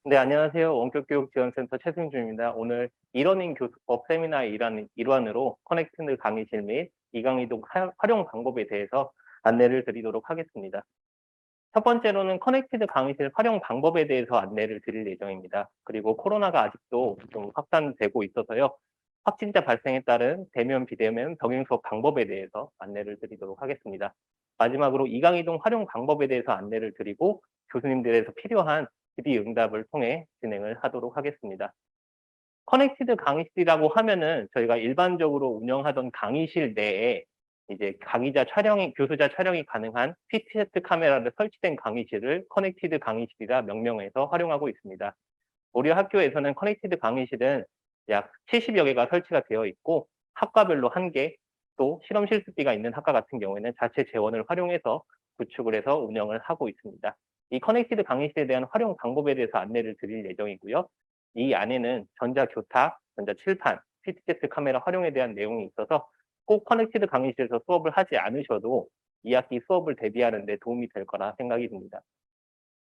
네, 안녕하세요. 원격교육지원센터 최승준입니다. 오늘 이러닝 교수법 세미나의 일환으로 커넥트 강의실 및 이강이동 활용 방법에 대해서 안내를 드리도록 하겠습니다. 첫 번째로는 커넥티드 강의실 활용 방법에 대해서 안내를 드릴 예정입니다. 그리고 코로나가 아직도 좀 확산되고 있어서요. 확진자 발생에 따른 대면, 비대면 병행 수업 방법에 대해서 안내를 드리도록 하겠습니다. 마지막으로 이강이동 활용 방법에 대해서 안내를 드리고 교수님들에서 필요한 질의응답을 통해 진행을 하도록 하겠습니다. 커넥티드 강의실이라고 하면은 저희가 일반적으로 운영하던 강의실 내에 이제 교수자 촬영이 가능한 PTZ 카메라를 설치된 강의실을 커넥티드 강의실이라 명명해서 활용하고 있습니다. 우리 학교에서는 커넥티드 강의실은 약 70여 개가 설치가 되어 있고 학과별로 1개, 또 실험 실습비가 있는 학과 같은 경우에는 자체 재원을 활용해서 구축을 해서 운영을 하고 있습니다. 이 커넥티드 강의실에 대한 활용 방법에 대해서 안내를 드릴 예정이고요. 이 안에는 전자교탁, 전자칠판, PTZ 카메라 활용에 대한 내용이 있어서 꼭 커넥티드 강의실에서 수업을 하지 않으셔도 2학기 수업을 대비하는 데 도움이 될 거라 생각이 듭니다.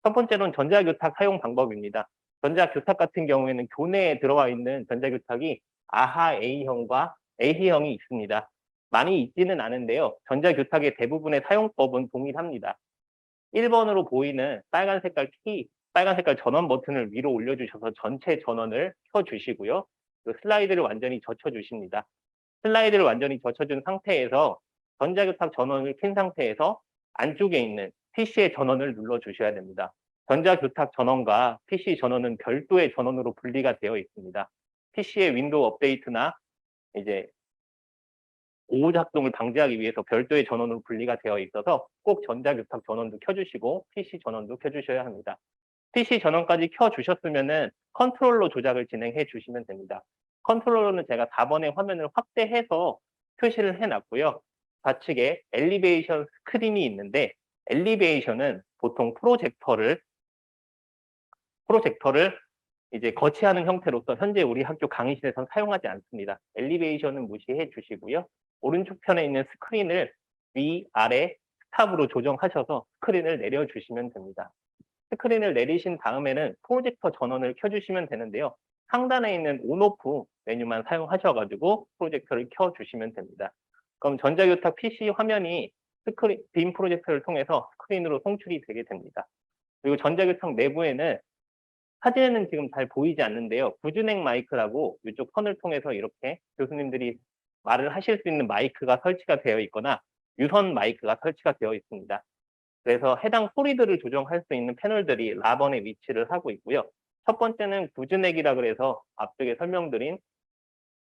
첫 번째로는 전자교탁 사용 방법입니다. 전자교탁 같은 경우에는 교내에 들어와 있는 전자교탁이 아하 A형과 A형이 있습니다. 많이 있지는 않은데요. 전자교탁의 대부분의 사용법은 동일합니다. 1번으로 보이는 빨간 색깔 전원 버튼을 위로 올려주셔서 전체 전원을 켜주시고요. 그 슬라이드를 완전히 젖혀주십니다. 슬라이드를 완전히 젖혀준 상태에서 전자교탁 전원을 킨 상태에서 안쪽에 있는 PC의 전원을 눌러주셔야 됩니다. 전자교탁 전원과 PC 전원은 별도의 전원으로 분리가 되어 있습니다. PC의 윈도우 업데이트나 이제 오작동을 방지하기 위해서 별도의 전원으로 분리가 되어 있어서 꼭 전자교탁 전원도 켜주시고 PC 전원도 켜주셔야 합니다. PC 전원까지 켜주셨으면은 컨트롤러 조작을 진행해 주시면 됩니다. 컨트롤러는 제가 4번의 화면을 확대해서 표시를 해놨고요. 좌측에 엘리베이션 스크린이 있는데 엘리베이션은 보통 프로젝터를 이제 거치하는 형태로서 현재 우리 학교 강의실에서는 사용하지 않습니다. 엘리베이션은 무시해 주시고요. 오른쪽 편에 있는 스크린을 위, 아래, 스탑으로 조정하셔서 스크린을 내려주시면 됩니다. 스크린을 내리신 다음에는 프로젝터 전원을 켜주시면 되는데요. 상단에 있는 온오프 메뉴만 사용하셔가지고 프로젝터를 켜주시면 됩니다. 그럼 전자교탁 PC 화면이 빔 프로젝터를 통해서 스크린으로 송출이 되게 됩니다. 그리고 전자교탁 내부에는 사진에는 지금 잘 보이지 않는데요. 구준행 마이크라고 이쪽 선을 통해서 이렇게 교수님들이 말을 하실 수 있는 마이크가 설치가 되어 있거나 유선 마이크가 설치가 되어 있습니다. 그래서 해당 소리들을 조정할 수 있는 패널들이 라번에 위치를 하고 있고요. 첫 번째는 구준액이라 그래서 앞쪽에 설명드린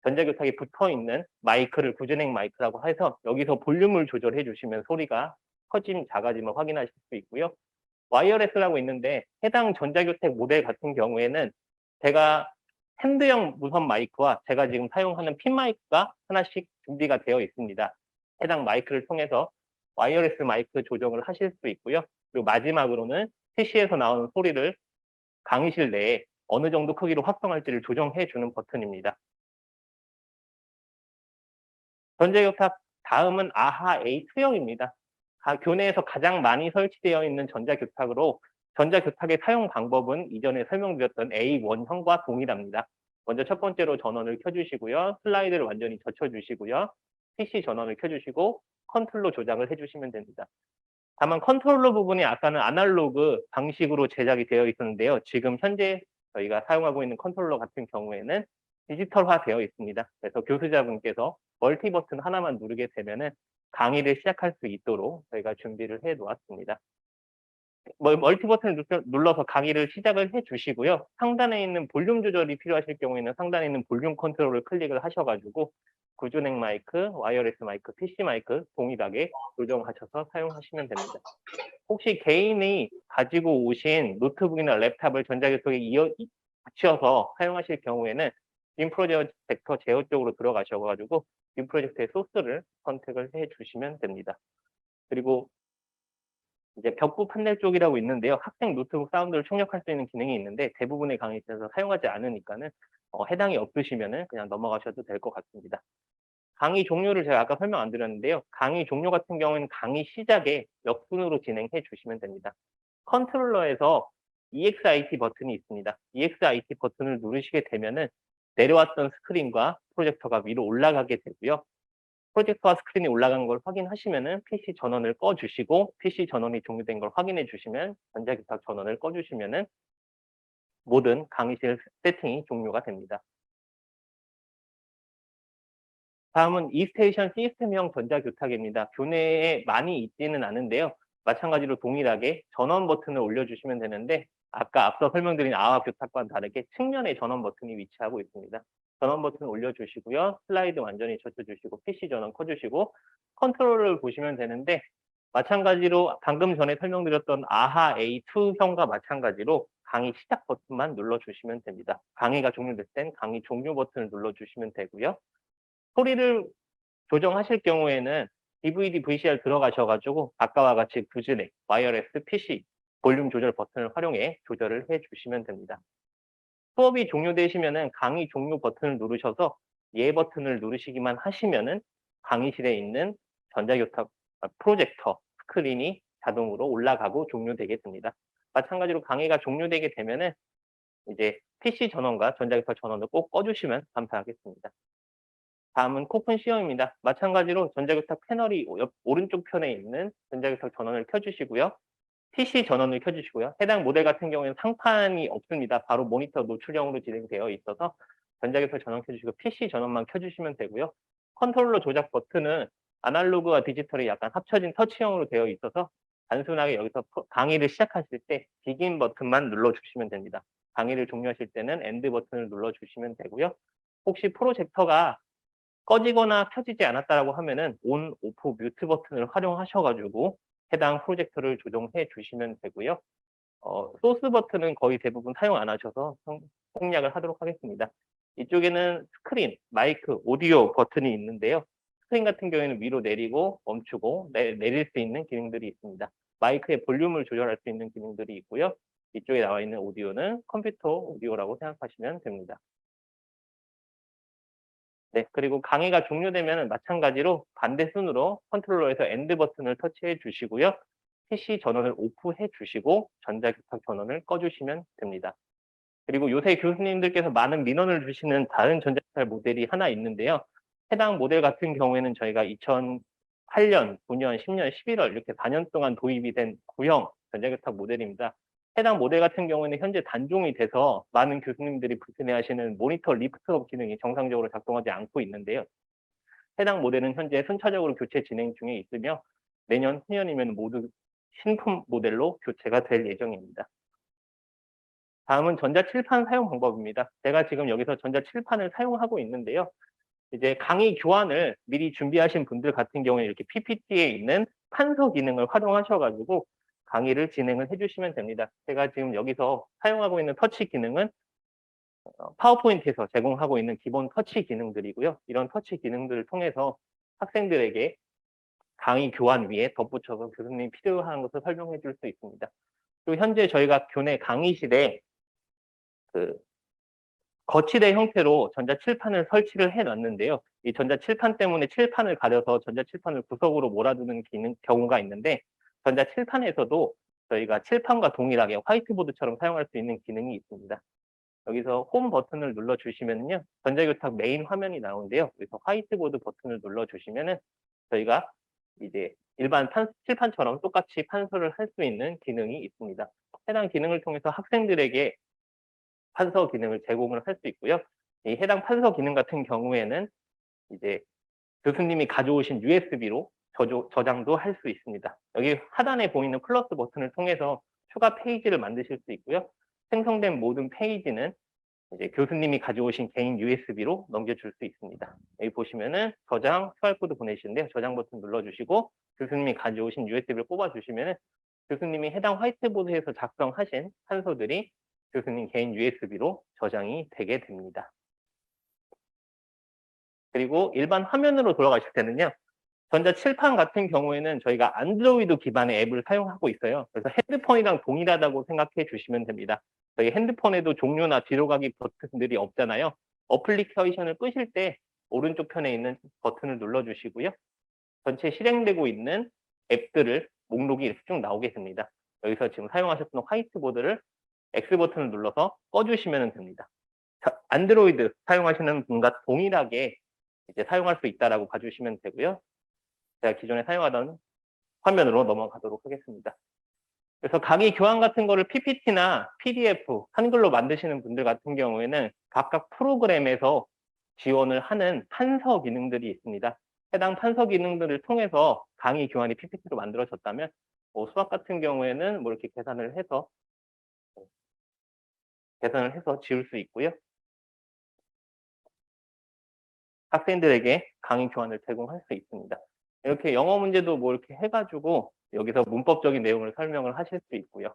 전자교탁에 붙어 있는 마이크를 구준액 마이크라고 해서 여기서 볼륨을 조절해 주시면 소리가 커짐, 작아짐을 확인하실 수 있고요. 와이어레스라고 있는데 해당 전자교택 모델 같은 경우에는 제가 핸드형 무선 마이크와 제가 지금 사용하는 핀 마이크가 하나씩 준비가 되어 있습니다. 해당 마이크를 통해서 와이어레스 마이크 조정을 하실 수 있고요. 그리고 마지막으로는 PC에서 나오는 소리를 강의실 내에 어느 정도 크기로 확성할지를 조정해 주는 버튼입니다. 전자교탁 다음은 아하 A2형입니다. 교내에서 가장 많이 설치되어 있는 전자교탁으로 전자교탁의 사용 방법은 이전에 설명드렸던 A1형과 동일합니다. 먼저 첫 번째로 전원을 켜주시고요. 슬라이드를 완전히 젖혀주시고요. PC 전원을 켜주시고 컨트롤러 조작을 해주시면 됩니다. 다만 컨트롤러 부분이 아까는 아날로그 방식으로 제작이 되어 있었는데요. 지금 현재 저희가 사용하고 있는 컨트롤러 같은 경우에는 디지털화 되어 있습니다. 그래서 교수자분께서 멀티 버튼 하나만 누르게 되면은 강의를 시작할 수 있도록 저희가 준비를 해 놓았습니다. 멀티 버튼을 눌러서 강의를 시작을 해 주시고요. 상단에 있는 볼륨 조절이 필요하실 경우에는 상단에 있는 볼륨 컨트롤을 클릭을 하셔가지고 구준액 마이크, 와이어레스 마이크, PC 마이크 동일하게 조정하셔서 사용하시면 됩니다. 혹시 개인이 가지고 오신 노트북이나 랩탑을 전자교통에 붙여서 사용하실 경우에는 빔 프로젝터 제어 쪽으로 들어가셔가지고 빔 프로젝터의 소스를 선택을 해 주시면 됩니다. 그리고 이제 벽부 판넬 쪽이라고 있는데요. 학생 노트북 사운드를 출력할 수 있는 기능이 있는데 대부분의 강의실에서 사용하지 않으니까는 해당이 없으시면은 그냥 넘어가셔도 될 것 같습니다. 강의 종료를 제가 아까 설명 안 드렸는데요. 강의 종료 같은 경우에는 강의 시작에 역순으로 진행해 주시면 됩니다. 컨트롤러에서 EXIT 버튼이 있습니다. EXIT 버튼을 누르시게 되면은 내려왔던 스크린과 프로젝터가 위로 올라가게 되고요. 프로젝터와 스크린이 올라간 걸 확인하시면은 PC 전원을 꺼 주시고, PC 전원이 종료된 걸 확인해 주시면 전자기파 전원을 꺼 주시면은 모든 강의실 세팅이 종료가 됩니다. 다음은 e스테이션 시스템형 전자교탁입니다. 교내에 많이 있지는 않은데요. 마찬가지로 동일하게 전원 버튼을 올려주시면 되는데, 아까 앞서 설명드린 아화 교탁과는 다르게 측면에 전원 버튼이 위치하고 있습니다. 전원 버튼을 올려주시고요. 슬라이드 완전히 젖혀주시고 PC 전원 켜주시고 컨트롤을 보시면 되는데, 마찬가지로 방금 전에 설명드렸던 아하 A2형과 마찬가지로 강의 시작 버튼만 눌러주시면 됩니다. 강의가 종료됐을 땐 강의 종료 버튼을 눌러주시면 되고요. 소리를 조정하실 경우에는 DVD, VCR 들어가셔 가지고 아까와 같이 구즈넥, 와이어레스, PC 볼륨 조절 버튼을 활용해 조절을 해 주시면 됩니다. 수업이 종료되시면은 강의 종료 버튼을 누르셔서 예 버튼을 누르시기만 하시면은 강의실에 있는 전자교탁 프로젝터 스크린이 자동으로 올라가고 종료되게 됩니다. 마찬가지로 강의가 종료되게 되면은 이제 PC 전원과 전자기파 전원을 꼭 꺼 주시면 감사하겠습니다. 다음은 코픈 시험입니다. 마찬가지로 전자교탁 패널이 오른쪽 편에 있는 전자교탁 전원을 켜주시고요. PC 전원을 켜주시고요. 해당 모델 같은 경우에는 상판이 없습니다. 바로 모니터 노출형으로 진행되어 있어서 전자교탁 전원 켜주시고 PC 전원만 켜주시면 되고요. 컨트롤러 조작 버튼은 아날로그와 디지털이 약간 합쳐진 터치형으로 되어 있어서 단순하게 여기서 강의를 시작하실 때 begin 버튼만 눌러주시면 됩니다. 강의를 종료하실 때는 end 버튼을 눌러주시면 되고요. 혹시 프로젝터가 꺼지거나 켜지지 않았다라고 하면은 온, 오프, 뮤트 버튼을 활용하셔 가지고 해당 프로젝터를 조정해 주시면 되고요. 소스 버튼은 거의 대부분 사용 안 하셔서 생략을 하도록 하겠습니다. 이쪽에는 스크린, 마이크, 오디오 버튼이 있는데요. 스크린 같은 경우에는 위로 내리고 멈추고 내릴 수 있는 기능들이 있습니다. 마이크의 볼륨을 조절할 수 있는 기능들이 있고요. 이쪽에 나와 있는 오디오는 컴퓨터 오디오라고 생각하시면 됩니다. 네, 그리고 강의가 종료되면은 마찬가지로 반대 순으로 컨트롤러에서 엔드 버튼을 터치해 주시고요. PC 전원을 오프해 주시고 전자기파 전원을 꺼 주시면 됩니다. 그리고 요새 교수님들께서 많은 민원을 주시는 다른 전자기파 모델이 하나 있는데요. 해당 모델 같은 경우에는 저희가 2008년, 9년, 10년, 11월 이렇게 4년 동안 도입이 된 구형 전자기파 모델입니다. 해당 모델 같은 경우에는 현재 단종이 돼서 많은 교수님들이 불편해하시는 모니터 리프트업 기능이 정상적으로 작동하지 않고 있는데요. 해당 모델은 현재 순차적으로 교체 진행 중에 있으며 내년, 후년이면 모두 신품 모델로 교체가 될 예정입니다. 다음은 전자칠판 사용 방법입니다. 제가 지금 여기서 전자칠판을 사용하고 있는데요. 이제 강의 교환을 미리 준비하신 분들 같은 경우에 이렇게 PPT에 있는 판서 기능을 활용하셔 가지고 강의를 진행을 해 주시면 됩니다. 제가 지금 여기서 사용하고 있는 터치 기능은 파워포인트에서 제공하고 있는 기본 터치 기능들이고요. 이런 터치 기능들을 통해서 학생들에게 강의 교환 위에 덧붙여서 교수님이 필요한 것을 설명해 줄 수 있습니다. 그리고 현재 저희가 교내 강의실에 그 거치대 형태로 전자칠판을 설치를 해 놨는데요. 이 전자칠판 때문에 칠판을 가려서 전자칠판을 구석으로 몰아두는 경우가 있는데, 전자칠판에서도 저희가 칠판과 동일하게 화이트보드처럼 사용할 수 있는 기능이 있습니다. 여기서 홈 버튼을 눌러주시면요. 전자교탁 메인 화면이 나오는데요. 여기서 화이트보드 버튼을 눌러주시면은 저희가 이제 일반 칠판처럼 똑같이 판서를 할 수 있는 기능이 있습니다. 해당 기능을 통해서 학생들에게 판서 기능을 제공을 할 수 있고요. 이 해당 판서 기능 같은 경우에는 이제 교수님이 가져오신 USB로 저장도 할 수 있습니다. 여기 하단에 보이는 플러스 버튼을 통해서 추가 페이지를 만드실 수 있고요. 생성된 모든 페이지는 이제 교수님이 가져오신 개인 USB로 넘겨줄 수 있습니다. 여기 보시면은 저장 QR코드 보내시는데요. 저장 버튼 눌러주시고 교수님이 가져오신 USB를 뽑아주시면은 교수님이 해당 화이트보드에서 작성하신 판서들이 교수님 개인 USB로 저장이 되게 됩니다. 그리고 일반 화면으로 돌아가실 때는요. 전자칠판 같은 경우에는 저희가 안드로이드 기반의 앱을 사용하고 있어요. 그래서 핸드폰이랑 동일하다고 생각해 주시면 됩니다. 저희 핸드폰에도 종료나 뒤로 가기 버튼들이 없잖아요. 어플리케이션을 끄실 때 오른쪽 편에 있는 버튼을 눌러주시고요. 전체 실행되고 있는 앱들을 목록이 이렇게 쭉 나오게 됩니다. 여기서 지금 사용하셨던 화이트보드를 X 버튼을 눌러서 꺼주시면 됩니다. 안드로이드 사용하시는 분과 동일하게 이제 사용할 수 있다라고 봐주시면 되고요. 제가 기존에 사용하던 화면으로 넘어가도록 하겠습니다. 그래서 강의 교환 같은 거를 PPT나 PDF, 한글로 만드시는 분들 같은 경우에는 각각 프로그램에서 지원을 하는 판서 기능들이 있습니다. 해당 판서 기능들을 통해서 강의 교환이 PPT로 만들어졌다면 수학 같은 경우에는 뭐 이렇게 계산을 해서 지울 수 있고요. 학생들에게 강의 교환을 제공할 수 있습니다. 이렇게 영어 문제도 뭐 이렇게 해가지고 여기서 문법적인 내용을 설명을 하실 수 있고요.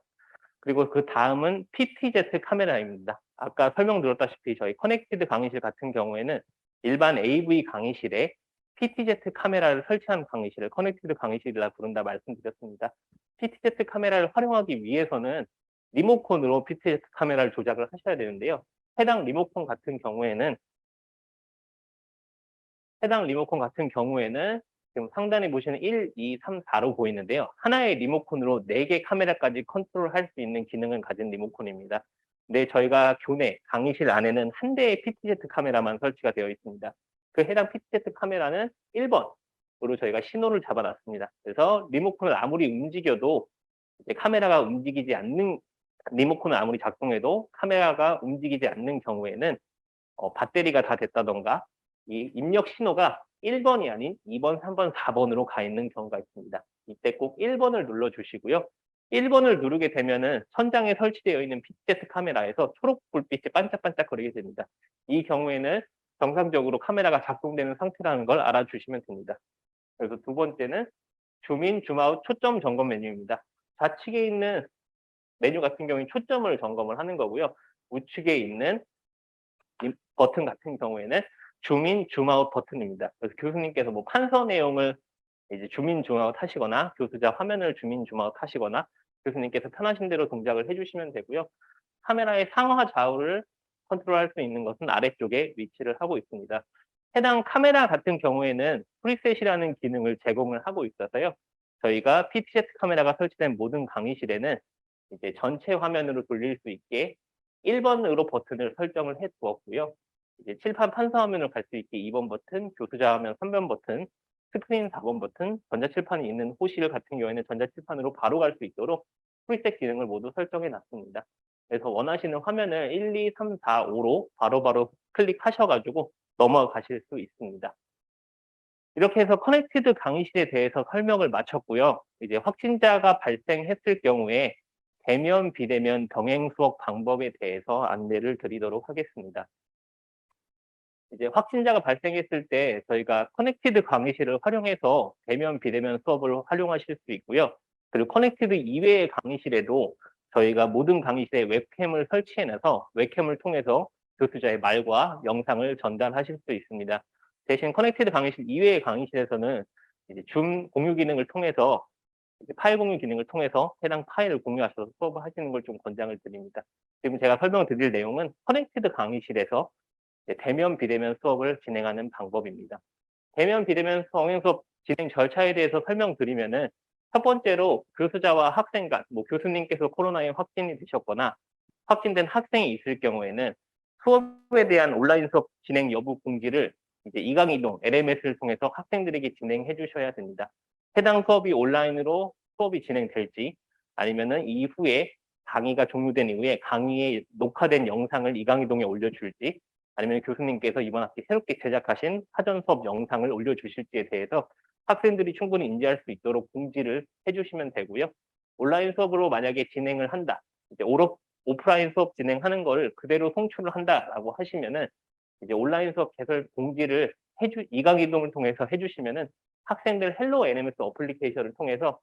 그리고 그 다음은 PTZ 카메라입니다. 아까 설명드렸다시피 저희 커넥티드 강의실 같은 경우에는 일반 AV 강의실에 PTZ 카메라를 설치한 강의실을 커넥티드 강의실이라 부른다 말씀드렸습니다. PTZ 카메라를 활용하기 위해서는 리모컨으로 PTZ 카메라를 조작을 하셔야 되는데요. 해당 리모컨 같은 경우에는 지금 상단에 보시는 1, 2, 3, 4로 보이는데요. 하나의 리모컨으로 4개 카메라까지 컨트롤할 수 있는 기능을 가진 리모컨입니다. 근데 저희가 교내 강의실 안에는 한 대의 PTZ 카메라만 설치가 되어 있습니다. 그 해당 PTZ 카메라는 1번으로 저희가 신호를 잡아놨습니다. 그래서 리모컨을 아무리 움직여도 이제 리모컨을 아무리 작동해도 카메라가 움직이지 않는 경우에는 배터리가 다 됐다던가 이 입력 신호가 1번이 아닌 2번, 3번, 4번으로 가 있는 경우가 있습니다. 이때 꼭 1번을 눌러주시고요. 1번을 누르게 되면은 천장에 설치되어 있는 PTZ 카메라에서 초록 불빛이 반짝반짝거리게 됩니다. 이 경우에는 정상적으로 카메라가 작동되는 상태라는 걸 알아주시면 됩니다. 그래서 두 번째는 줌인, 줌아웃 초점 점검 메뉴입니다. 좌측에 있는 메뉴 같은 경우는 초점을 점검을 하는 거고요. 우측에 있는 이 버튼 같은 경우에는 줌인, 줌아웃 버튼입니다. 그래서 교수님께서 뭐 판서 내용을 이제 줌인, 줌아웃 하시거나 교수자 화면을 줌인, 줌아웃 하시거나 교수님께서 편하신 대로 동작을 해주시면 되고요. 카메라의 상하 좌우를 컨트롤할 수 있는 것은 아래쪽에 위치를 하고 있습니다. 해당 카메라 같은 경우에는 프리셋이라는 기능을 제공을 하고 있어서요. 저희가 PTZ 카메라가 설치된 모든 강의실에는 이제 전체 화면으로 돌릴 수 있게 1번으로 버튼을 설정을 해 두었고요. 이제 칠판 판서 화면을 갈 수 있게 2번 버튼, 교수자 화면 3번 버튼, 스크린 4번 버튼, 전자칠판이 있는 호실 같은 경우에는 전자칠판으로 바로 갈 수 있도록 프리셋 기능을 모두 설정해 놨습니다. 그래서 원하시는 화면을 1, 2, 3, 4, 5로 바로바로 클릭하셔가지고 넘어가실 수 있습니다. 이렇게 해서 커넥티드 강의실에 대해서 설명을 마쳤고요. 이제 확진자가 발생했을 경우에 대면, 비대면 병행 수업 방법에 대해서 안내를 드리도록 하겠습니다. 이제 확진자가 발생했을 때 저희가 커넥티드 강의실을 활용해서 대면, 비대면 수업을 활용하실 수 있고요. 그리고 커넥티드 이외의 강의실에도 저희가 모든 강의실에 웹캠을 설치해놔서 웹캠을 통해서 교수자의 말과 영상을 전달하실 수 있습니다. 대신 커넥티드 강의실 이외의 강의실에서는 이제 줌 공유 기능을 통해서 파일 공유 기능을 통해서 해당 파일을 공유하셔서 수업을 하시는 걸 좀 권장을 드립니다. 지금 제가 설명드릴 내용은 커넥티드 강의실에서 대면, 비대면 수업을 진행하는 방법입니다. 대면, 비대면 병행 수업 진행 절차에 대해서 설명드리면은 첫 번째로 교수자와 학생 간, 뭐 교수님께서 코로나에 확진이 되셨거나 확진된 학생이 있을 경우에는 수업에 대한 온라인 수업 진행 여부 공지를 이제 이강이동 LMS를 통해서 학생들에게 진행해 주셔야 됩니다. 해당 수업이 온라인으로 수업이 진행될지 아니면은 이후에 강의가 종료된 이후에 강의에 녹화된 영상을 이강이동에 올려줄지 아니면 교수님께서 이번 학기 새롭게 제작하신 사전 수업 영상을 올려주실지에 대해서 학생들이 충분히 인지할 수 있도록 공지를 해주시면 되고요. 온라인 수업으로 만약에 진행을 한다. 이제 오프라인 수업 진행하는 걸 그대로 송출을 한다라고 하시면은 이제 온라인 수업 개설 공지를 이강이동을 통해서 해주시면은 학생들 헬로 NMS 어플리케이션을 통해서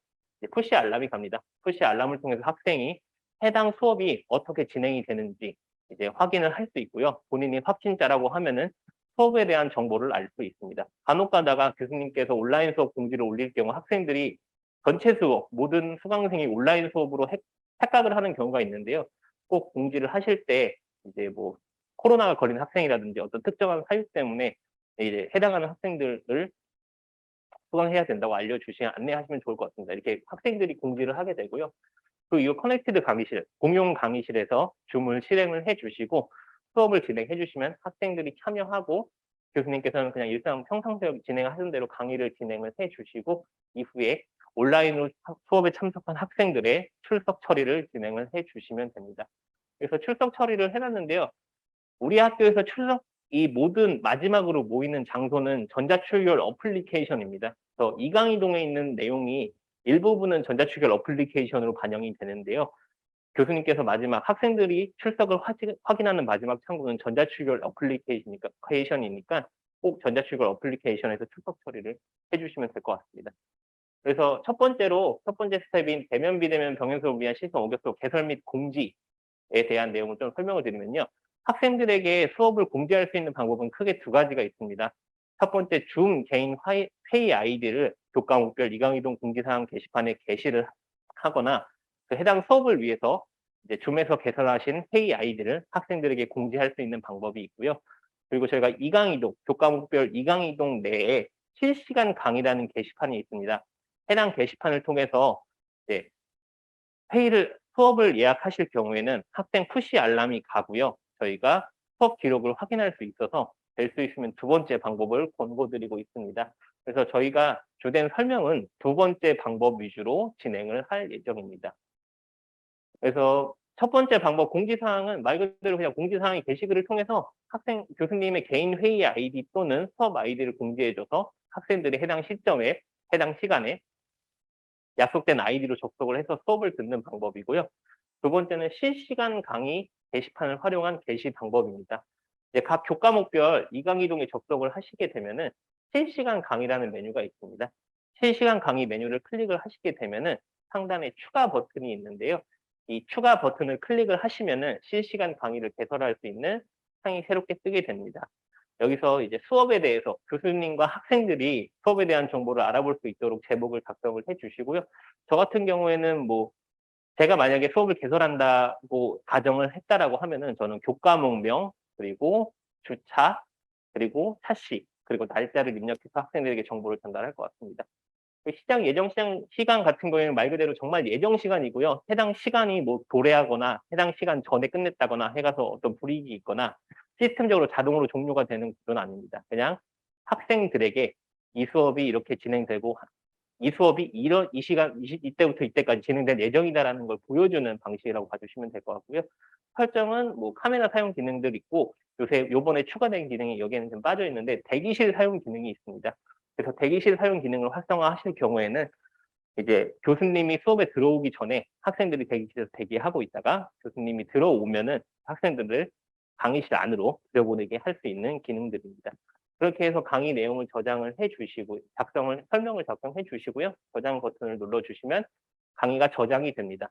푸시 알람이 갑니다. 푸시 알람을 통해서 학생이 해당 수업이 어떻게 진행이 되는지 이제 확인을 할 수 있고요. 본인이 확진자라고 하면은 수업에 대한 정보를 알 수 있습니다. 간혹 가다가 교수님께서 온라인 수업 공지를 올릴 경우 학생들이 전체 수업, 모든 수강생이 온라인 수업으로 착각을 하는 경우가 있는데요. 꼭 공지를 하실 때 이제 뭐 코로나가 걸린 학생이라든지 어떤 특정한 사유 때문에 이제 해당하는 학생들을 수강해야 된다고 안내하시면 좋을 것 같습니다. 이렇게 학생들이 공지를 하게 되고요. 그 이후 커넥티드 강의실, 공용 강의실에서 줌을 실행을 해 주시고 수업을 진행해 주시면 학생들이 참여하고 교수님께서는 그냥 일상 평상시에 진행하던 대로 강의를 진행을 해 주시고 이후에 온라인으로 수업에 참석한 학생들의 출석 처리를 진행을 해 주시면 됩니다. 그래서 출석 처리를 해 놨는데요. 우리 학교에서 이 모든 마지막으로 모이는 장소는 전자출결 어플리케이션입니다. 그래서 이강이동에 있는 내용이 일부분은 전자출결 어플리케이션으로 반영이 되는데요. 교수님께서 마지막 학생들이 출석을 확인하는 마지막 창구는 전자출결 어플리케이션이니까 꼭 전자출결 어플리케이션에서 출석 처리를 해 주시면 될 것 같습니다. 그래서 첫 번째 스텝인 대면 비대면 병행 수업을 위한 시스템 오격도 개설 및 공지에 대한 내용을 좀 설명을 드리면요. 학생들에게 수업을 공지할 수 있는 방법은 크게 두 가지가 있습니다. 첫 번째, 줌 개인 회의 아이디를 교과목별 이강이동 공지사항 게시판에 게시를 하거나 그 해당 수업을 위해서 이제 줌에서 개설하신 회의 아이디를 학생들에게 공지할 수 있는 방법이 있고요. 그리고 저희가 이강이동, 교과목별 이강이동 내에 실시간 강의라는 게시판이 있습니다. 해당 게시판을 통해서 이제 수업을 예약하실 경우에는 학생 푸시 알람이 가고요. 저희가 수업 기록을 확인할 수 있어서 될 수 있으면 두 번째 방법을 권고드리고 있습니다. 그래서 저희가 주된 설명은 두 번째 방법 위주로 진행을 할 예정입니다. 그래서 첫 번째 방법 공지사항은 말 그대로 그냥 공지사항이 게시글을 통해서 교수님의 개인 회의 아이디 또는 수업 아이디를 공지해줘서 학생들이 해당 시점에, 해당 시간에 약속된 아이디로 접속을 해서 수업을 듣는 방법이고요. 두 번째는 실시간 강의 게시판을 활용한 게시 방법입니다. 이제 각 교과목별 이강이동에 접속을 하시게 되면은 실시간 강의라는 메뉴가 있습니다. 실시간 강의 메뉴를 클릭을 하시게 되면은 상단에 추가 버튼이 있는데요. 이 추가 버튼을 클릭을 하시면은 실시간 강의를 개설할 수 있는 창이 새롭게 뜨게 됩니다. 여기서 이제 수업에 대해서 교수님과 학생들이 수업에 대한 정보를 알아볼 수 있도록 제목을 작성을 해 주시고요. 저 같은 경우에는 제가 만약에 수업을 개설한다고 가정을 했다라고 하면은 저는 교과목명, 그리고 주차, 그리고 차시, 그리고 날짜를 입력해서 학생들에게 정보를 전달할 것 같습니다. 예정 시간 같은 경우에는 말 그대로 정말 예정 시간이고요. 해당 시간이 도래하거나 해당 시간 전에 끝냈다거나 해가서 어떤 불이익이 있거나 시스템적으로 자동으로 종료가 되는 구조는 아닙니다. 그냥 학생들에게 이 수업이 이렇게 진행되고 이 수업이 이 시간, 이때부터 이때까지 진행될 예정이다라는 걸 보여주는 방식이라고 봐주시면 될 것 같고요. 설정은 카메라 사용 기능들 있고 요번에 추가된 기능이 여기에는 좀 빠져 있는데 대기실 사용 기능이 있습니다. 그래서 대기실 사용 기능을 활성화하실 경우에는 이제 교수님이 수업에 들어오기 전에 학생들이 대기실에서 대기하고 있다가 교수님이 들어오면은 학생들을 강의실 안으로 들여보내게 할 수 있는 기능들입니다. 그렇게 해서 강의 내용을 저장을 해 주시고 설명을 작성해 주시고요. 저장 버튼을 눌러 주시면 강의가 저장이 됩니다.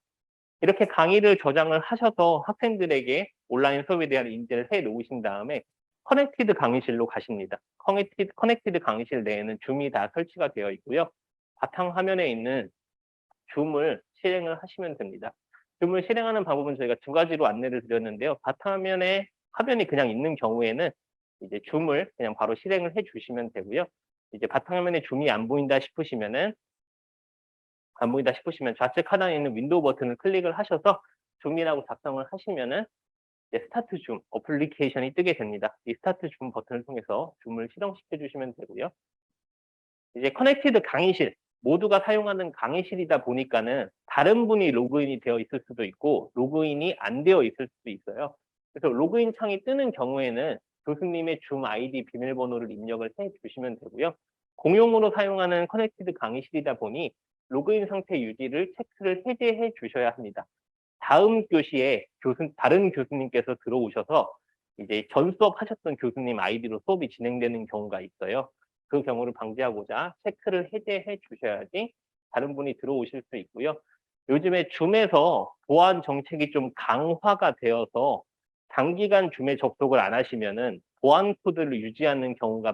이렇게 강의를 저장을 하셔서 학생들에게 온라인 수업에 대한 인지를 해 놓으신 다음에 커넥티드 강의실로 가십니다. 커넥티드 강의실 내에는 줌이 다 설치가 되어 있고요. 바탕화면에 있는 줌을 실행을 하시면 됩니다. 줌을 실행하는 방법은 저희가 두 가지로 안내를 드렸는데요. 바탕화면에 화면이 그냥 있는 경우에는 이제 줌을 그냥 바로 실행을 해 주시면 되고요. 이제 바탕화면에 줌이 안 보인다 싶으시면 좌측 하단에 있는 윈도우 버튼을 클릭을 하셔서 줌이라고 작성을 하시면은 이제 스타트 줌 어플리케이션이 뜨게 됩니다. 이 스타트 줌 버튼을 통해서 줌을 실행시켜 주시면 되고요. 이제 커넥티드 강의실, 모두가 사용하는 강의실이다 보니까는 다른 분이 로그인이 되어 있을 수도 있고 로그인이 안 되어 있을 수도 있어요. 그래서 로그인 창이 뜨는 경우에는 교수님의 줌 아이디 비밀번호를 입력을 해 주시면 되고요. 공용으로 사용하는 커넥티드 강의실이다 보니 로그인 상태 유지를 체크를 해제해 주셔야 합니다. 다음 교시에 다른 교수님께서 들어오셔서 이제 전 수업 하셨던 교수님 아이디로 수업이 진행되는 경우가 있어요. 그 경우를 방지하고자 체크를 해제해 주셔야지 다른 분이 들어오실 수 있고요. 요즘에 줌에서 보안 정책이 좀 강화가 되어서 장기간 줌에 접속을 안 하시면은 보안 코드를 요청하는 경우가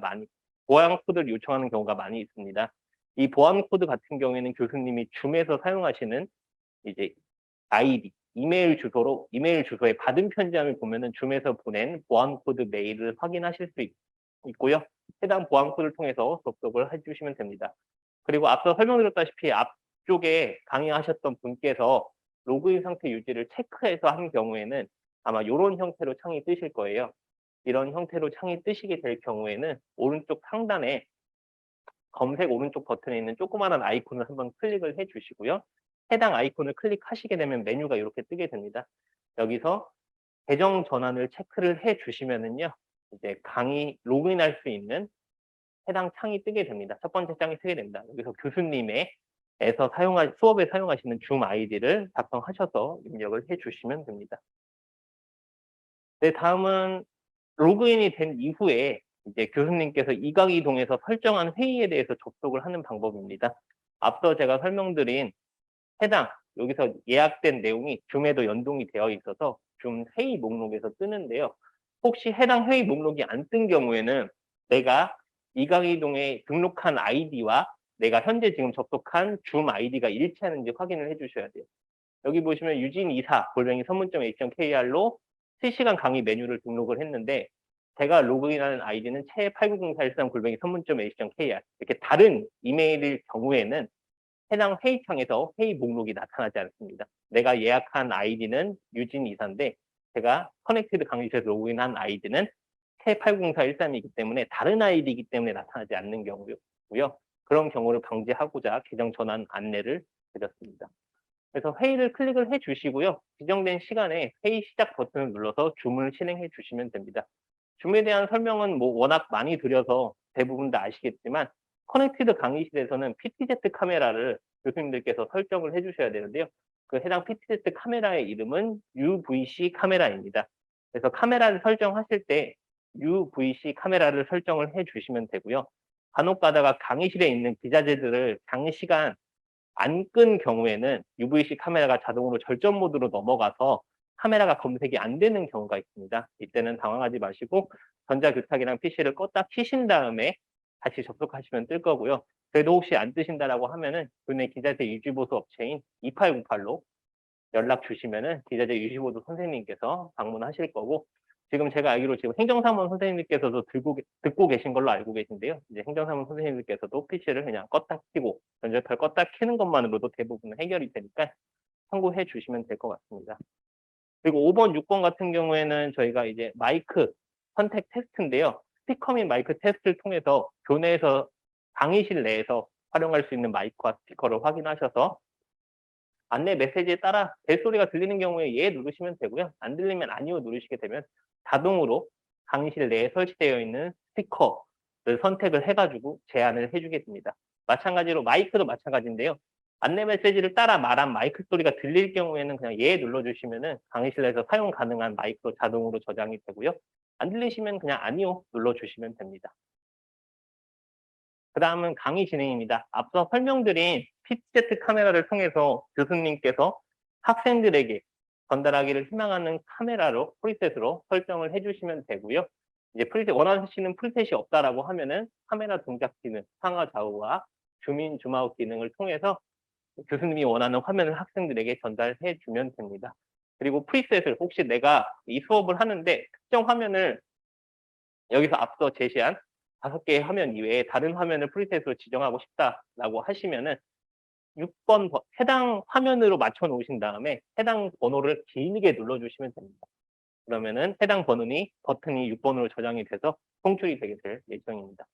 많이 있습니다. 이 보안 코드 같은 경우에는 교수님이 줌에서 사용하시는 이제 아이디, 이메일 주소에 받은 편지함을 보면은 줌에서 보낸 보안 코드 메일을 확인하실 수 있고요. 해당 보안 코드를 통해서 접속을 해주시면 됩니다. 그리고 앞서 설명드렸다시피 앞쪽에 강의하셨던 분께서 로그인 상태 유지를 체크해서 한 경우에는 아마 요런 형태로 창이 뜨실 거예요. 이런 형태로 창이 뜨시게 될 경우에는 오른쪽 상단에 검색 오른쪽 버튼에 있는 조그마한 아이콘을 한번 클릭을 해 주시고요. 해당 아이콘을 클릭하시게 되면 메뉴가 이렇게 뜨게 됩니다. 여기서 계정 전환을 체크를 해 주시면은요. 이제 강의 로그인할 수 있는 해당 창이 뜨게 됩니다. 첫 번째 창이 뜨게 됩니다. 여기서 교수님의 에서 수업에 사용하시는 줌 아이디를 작성하셔서 입력을 해 주시면 됩니다. 네, 다음은 로그인이 된 이후에 이제 교수님께서 이강이동에서 설정한 회의에 대해서 접속을 하는 방법입니다. 앞서 제가 설명드린 해당 여기서 예약된 내용이 줌에도 연동이 되어 있어서 줌 회의 목록에서 뜨는데요. 혹시 해당 회의 목록이 안 뜬 경우에는 내가 이강이동에 등록한 아이디와 내가 현재 지금 접속한 줌 아이디가 일치하는지 확인을 해 주셔야 돼요. 여기 보시면 유진24 선문점.h.kr로 실시간 강의 메뉴를 등록을 했는데 제가 로그인하는 아이디는 채890413 선문점.h.kr 이렇게 다른 이메일일 경우에는 해당 회의창에서 회의 목록이 나타나지 않습니다. 내가 예약한 아이디는 유진24인데 제가 커넥티드 강의실에서 로그인한 아이디는 채804132이기 때문에 다른 아이디이기 때문에 나타나지 않는 경우고요. 그런 경우를 방지하고자 계정 전환 안내를 드렸습니다. 그래서 회의를 클릭을 해 주시고요. 지정된 시간에 회의 시작 버튼을 눌러서 줌을 실행해 주시면 됩니다. 줌에 대한 설명은 뭐 워낙 많이 드려서 대부분 다 아시겠지만 커넥티드 강의실에서는 PTZ 카메라를 교수님들께서 설정을 해 주셔야 되는데요. 그 해당 PTZ 카메라의 이름은 UVC 카메라입니다. 그래서 카메라를 설정하실 때 UVC 카메라를 설정을 해 주시면 되고요. 간혹 가다가 강의실에 있는 기자재들을 장시간 안 끈 경우에는 UVC 카메라가 자동으로 절전 모드로 넘어가서 카메라가 검색이 안 되는 경우가 있습니다. 이때는 당황하지 마시고 전자교탁이랑 PC를 껐다 켜신 다음에 다시 접속하시면 뜰 거고요. 그래도 혹시 안 뜨신다라고 하면은 교내 기자재 유지보수 업체인 2898로 연락 주시면은 기자재 유지보수 선생님께서 방문하실 거고, 지금 제가 알기로 지금 행정사무원 선생님께서도 듣고 계신 걸로 알고 계신데요. 이제 행정사무원 선생님께서도 PC를 그냥 껐다 켜고 전자파를 껐다 켜는 것만으로도 대부분 해결이 되니까 참고해 주시면 될 것 같습니다. 그리고 5번, 6번 같은 경우에는 저희가 이제 마이크 선택 테스트인데요. 스피커 및 마이크 테스트를 통해서 교내에서 강의실 내에서 활용할 수 있는 마이크와 스피커를 확인하셔서 안내 메시지에 따라 벨소리가 들리는 경우에 예 누르시면 되고요. 안 들리면 아니요 누르시게 되면 자동으로 강의실 내에 설치되어 있는 스피커를 선택을 해가지고 제한을 해주게 됩니다. 마찬가지로 마이크도 마찬가지인데요. 안내 메시지를 따라 말한 마이크 소리가 들릴 경우에는 그냥 예 눌러주시면은 강의실에서 사용 가능한 마이크로 자동으로 저장이 되고요. 안 들리시면 그냥 아니요 눌러주시면 됩니다. 그 다음은 강의 진행입니다. 앞서 설명드린 PTZ 카메라를 통해서 교수님께서 학생들에게 전달하기를 희망하는 카메라로 프리셋으로 설정을 해주시면 되고요. 이제 프리셋 원하시는 프리셋이 없다라고 하면은 카메라 동작 기능, 상하 좌우와 줌인 줌아웃 기능을 통해서 교수님이 원하는 화면을 학생들에게 전달해 주면 됩니다. 그리고 프리셋을 혹시 내가 이 수업을 하는데 특정 화면을 여기서 앞서 제시한 5개의 화면 이외에 다른 화면을 프리셋으로 지정하고 싶다라고 하시면은 6번 해당 화면으로 맞춰 놓으신 다음에 해당 번호를 길게 눌러 주시면 됩니다. 그러면은 해당 버튼이 6번으로 저장이 돼서 송출이 되게 될 예정입니다.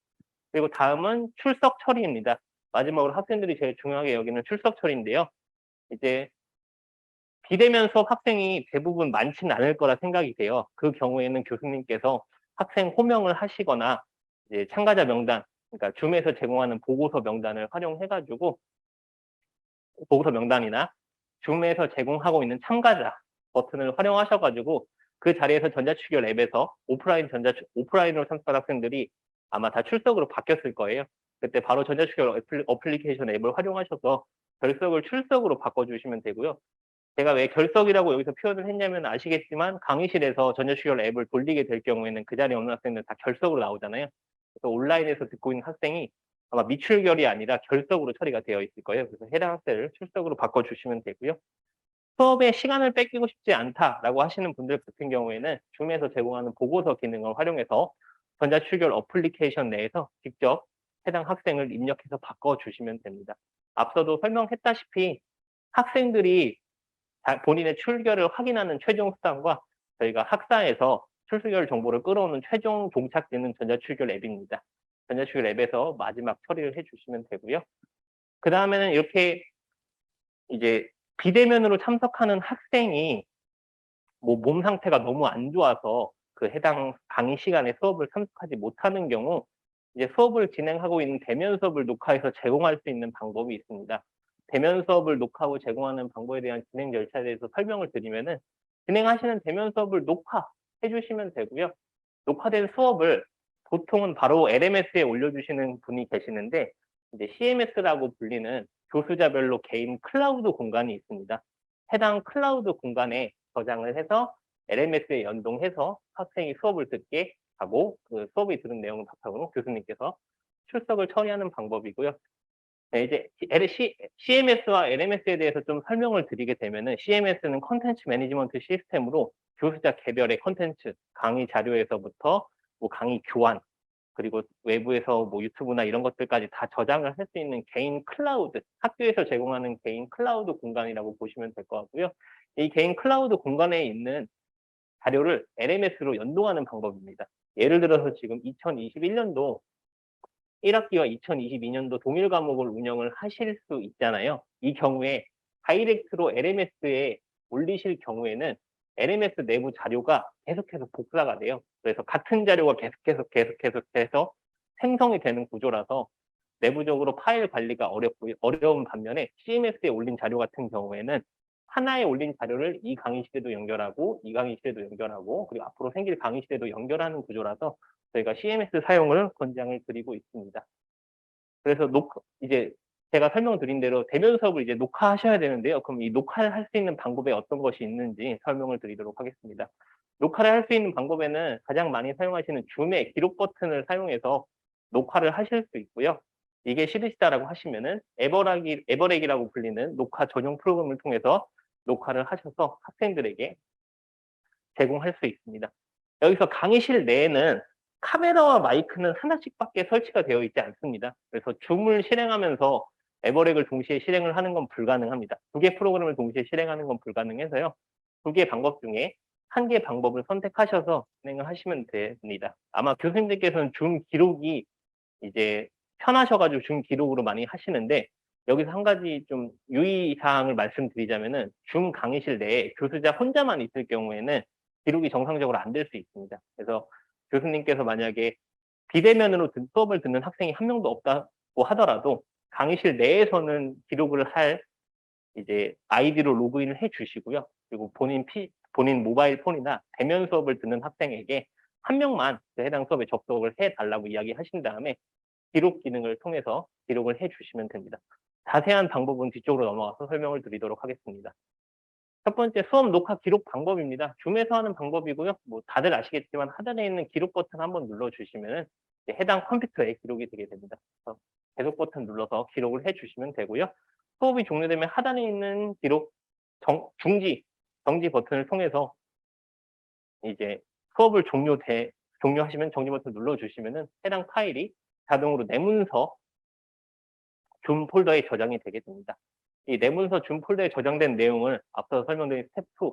그리고 다음은 출석 처리입니다. 마지막으로 학생들이 제일 중요하게 여기는 출석 처리인데요. 이제 비대면 수업 학생이 대부분 많지는 않을 거라 생각이 돼요. 그 경우에는 교수님께서 학생 호명을 하시거나 이제 참가자 명단, 그러니까 줌에서 제공하는 보고서 명단을 활용해 가지고 보고서 명단이나 줌에서 제공하고 있는 참가자 버튼을 활용하셔 가지고 그 자리에서 전자추결 앱에서 오프라인으로 참석한 학생들이 아마 다 출석으로 바뀌었을 거예요. 그때 바로 전자추결 어플리케이션 앱을 활용하셔서 결석을 출석으로 바꿔주시면 되고요. 제가 왜 결석이라고 여기서 표현을 했냐면 아시겠지만 강의실에서 전자추결 앱을 돌리게 될 경우에는 그 자리에 없는 학생들 다 결석으로 나오잖아요. 그래서 온라인에서 듣고 있는 학생이 아마 미출결이 아니라 결석으로 처리가 되어 있을 거예요. 그래서 해당 학생을 출석으로 바꿔주시면 되고요. 수업에 시간을 뺏기고 싶지 않다라고 하시는 분들 같은 경우에는 줌에서 제공하는 보고서 기능을 활용해서 전자추결 어플리케이션 내에서 직접 해당 학생을 입력해서 바꿔주시면 됩니다. 앞서도 설명했다시피 학생들이 본인의 출결을 확인하는 최종 수단과 저희가 학사에서 출결 정보를 끌어오는 최종 종착되는 전자출결 앱입니다. 전자출결 앱에서 마지막 처리를 해주시면 되고요. 그 다음에는 이렇게 이제 비대면으로 참석하는 학생이 뭐 몸 상태가 너무 안 좋아서 그 해당 강의 시간에 수업을 참석하지 못하는 경우 이제 수업을 진행하고 있는 대면 수업을 녹화해서 제공할 수 있는 방법이 있습니다. 대면 수업을 녹화하고 제공하는 방법에 대한 진행 절차에 대해서 설명을 드리면은 진행하시는 대면 수업을 녹화해 주시면 되고요. 녹화된 수업을 보통은 바로 LMS에 올려주시는 분이 계시는데 이제 CMS라고 불리는 교수자별로 개인 클라우드 공간이 있습니다. 해당 클라우드 공간에 저장을 해서 LMS에 연동해서 학생이 수업을 듣게 하고 그 수업이 들은 내용을 바탕으로 교수님께서 출석을 처리하는 방법이고요. 네, 이제 CMS와 LMS에 대해서 좀 설명을 드리게 되면은 CMS는 컨텐츠 매니지먼트 시스템으로 교수자 개별의 컨텐츠, 강의 자료에서부터 뭐 강의 교환, 그리고 외부에서 뭐 유튜브나 이런 것들까지 다 저장을 할 수 있는 개인 클라우드, 학교에서 제공하는 개인 클라우드 공간이라고 보시면 될 것 같고요. 이 개인 클라우드 공간에 있는 자료를 LMS로 연동하는 방법입니다. 예를 들어서 지금 2021년도 1학기와 2022년도 동일 과목을 운영을 하실 수 있잖아요. 이 경우에 다이렉트로 LMS에 올리실 경우에는 LMS 내부 자료가 계속해서 복사가 돼요. 그래서 같은 자료가 계속해서 생성이 되는 구조라서 내부적으로 파일 관리가 어려운 반면에 CMS에 올린 자료 같은 경우에는 하나에 올린 자료를 이 강의실에도 연결하고 이 강의실에도 연결하고 그리고 앞으로 생길 강의실에도 연결하는 구조라서 저희가 CMS 사용을 권장을 드리고 있습니다. 그래서 이제 제가 설명드린 대로 대면 수업을 이제 녹화하셔야 되는데요. 그럼 이 녹화를 할 수 있는 방법에 어떤 것이 있는지 설명을 드리도록 하겠습니다. 녹화를 할 수 있는 방법에는 가장 많이 사용하시는 줌의 기록 버튼을 사용해서 녹화를 하실 수 있고요. 이게 싫으시다라고 하시면은 에버렉이라고 불리는 녹화 전용 프로그램을 통해서 녹화를 하셔서 학생들에게 제공할 수 있습니다. 여기서 강의실 내에는 카메라와 마이크는 하나씩밖에 설치가 되어 있지 않습니다. 그래서 줌을 실행하면서 에버렉을 동시에 실행을 하는 건 불가능합니다. 2개 프로그램을 동시에 실행하는 건 불가능해서요. 2개 방법 중에 1개 방법을 선택하셔서 진행을 하시면 됩니다. 아마 교수님들께서는 줌 기록이 이제 편하셔가지고 줌 기록으로 많이 하시는데 여기서 한 가지 좀 유의사항을 말씀드리자면은 줌 강의실 내에 교수자 혼자만 있을 경우에는 기록이 정상적으로 안 될 수 있습니다. 그래서 교수님께서 만약에 비대면으로 수업을 듣는 학생이 한 명도 없다고 하더라도 강의실 내에서는 기록을 할 이제 아이디로 로그인을 해 주시고요. 그리고 본인 모바일 폰이나 대면 수업을 듣는 학생에게 한 명만 그 해당 수업에 접속을 해 달라고 이야기하신 다음에 기록 기능을 통해서 기록을 해 주시면 됩니다. 자세한 방법은 뒤쪽으로 넘어가서 설명을 드리도록 하겠습니다. 첫 번째 수업 녹화 기록 방법입니다. 줌에서 하는 방법이고요. 뭐 다들 아시겠지만 하단에 있는 기록 버튼 한번 눌러주시면은 해당 컴퓨터에 기록이 되게 됩니다. 그래서 계속 버튼 눌러서 기록을 해주시면 되고요. 수업이 종료되면 하단에 있는 기록 정지 버튼을 통해서 이제 수업을 종료하시면 정지 버튼 눌러주시면은 해당 파일이 자동으로 내 문서 줌 폴더에 저장이 되게 됩니다. 이 내 문서 줌 폴더에 저장된 내용을 앞서 설명드린 스텝 2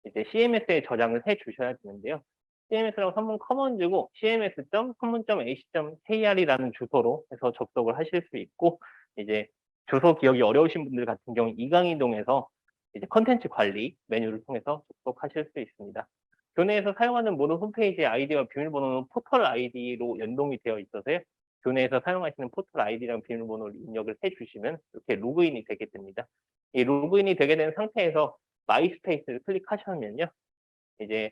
이제 CMS에 저장을 해 주셔야 되는데요. CMS라고 한번 커먼 주고 cms.common.ac.kr이라는 주소로 해서 접속을 하실 수 있고 이제 주소 기억이 어려우신 분들 같은 경우 이강이동에서 이제 컨텐츠 관리 메뉴를 통해서 접속하실 수 있습니다. 교내에서 사용하는 모든 홈페이지의 아이디와 비밀번호는 포털 아이디로 연동이 되어 있어서요. 교내에서 사용하시는 포털 아이디랑 비밀번호를 입력을 해주시면 이렇게 로그인이 되게 됩니다. 이 로그인이 되게 된 상태에서 마이 스페이스를 클릭하시면요. 이제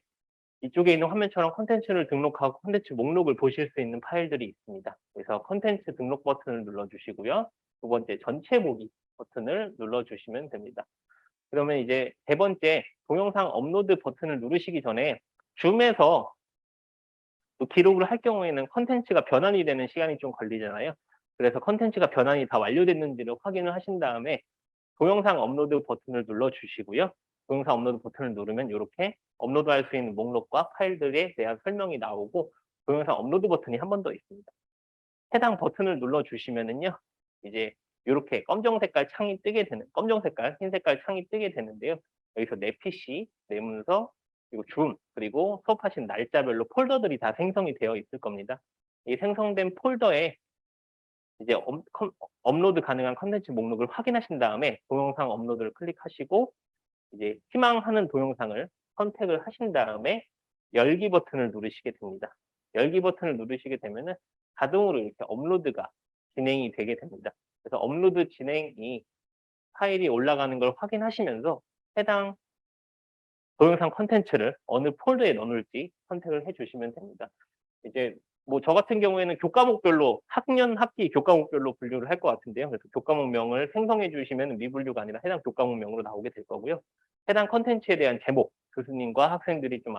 이쪽에 있는 화면처럼 콘텐츠를 등록하고 콘텐츠 목록을 보실 수 있는 파일들이 있습니다. 그래서 콘텐츠 등록 버튼을 눌러주시고요. 두 번째 전체 보기 버튼을 눌러주시면 됩니다. 그러면 이제 세 번째 동영상 업로드 버튼을 누르시기 전에 줌에서 또 기록을 할 경우에는 컨텐츠가 변환이 되는 시간이 좀 걸리잖아요. 그래서 컨텐츠가 변환이 다 완료됐는지를 확인을 하신 다음에 동영상 업로드 버튼을 눌러주시고요. 동영상 업로드 버튼을 누르면 이렇게 업로드할 수 있는 목록과 파일들에 대한 설명이 나오고 동영상 업로드 버튼이 한 번 더 있습니다. 해당 버튼을 눌러주시면은요. 이제 이렇게 검정 색깔, 흰 색깔 창이 뜨게 되는데요. 여기서 내 PC, 내 문서, 그리고 줌, 그리고 수업하신 날짜별로 폴더들이 다 생성이 되어 있을 겁니다. 이 생성된 폴더에 이제 업로드 가능한 컨텐츠 목록을 확인하신 다음에 동영상 업로드를 클릭하시고 이제 희망하는 동영상을 선택을 하신 다음에 열기 버튼을 누르시게 됩니다. 열기 버튼을 누르시게 되면은 자동으로 이렇게 업로드가 진행이 되게 됩니다. 그래서 업로드 진행이 파일이 올라가는 걸 확인하시면서 해당 동영상 콘텐츠를 어느 폴더에 넣어놓을지 선택을 해 주시면 됩니다. 이제 뭐 저 같은 경우에는 교과목별로 학년, 학기 교과목별로 분류를 할 것 같은데요. 그래서 교과목명을 생성해 주시면 미분류가 아니라 해당 교과목명으로 나오게 될 거고요. 해당 콘텐츠에 대한 제목, 교수님과 학생들이 좀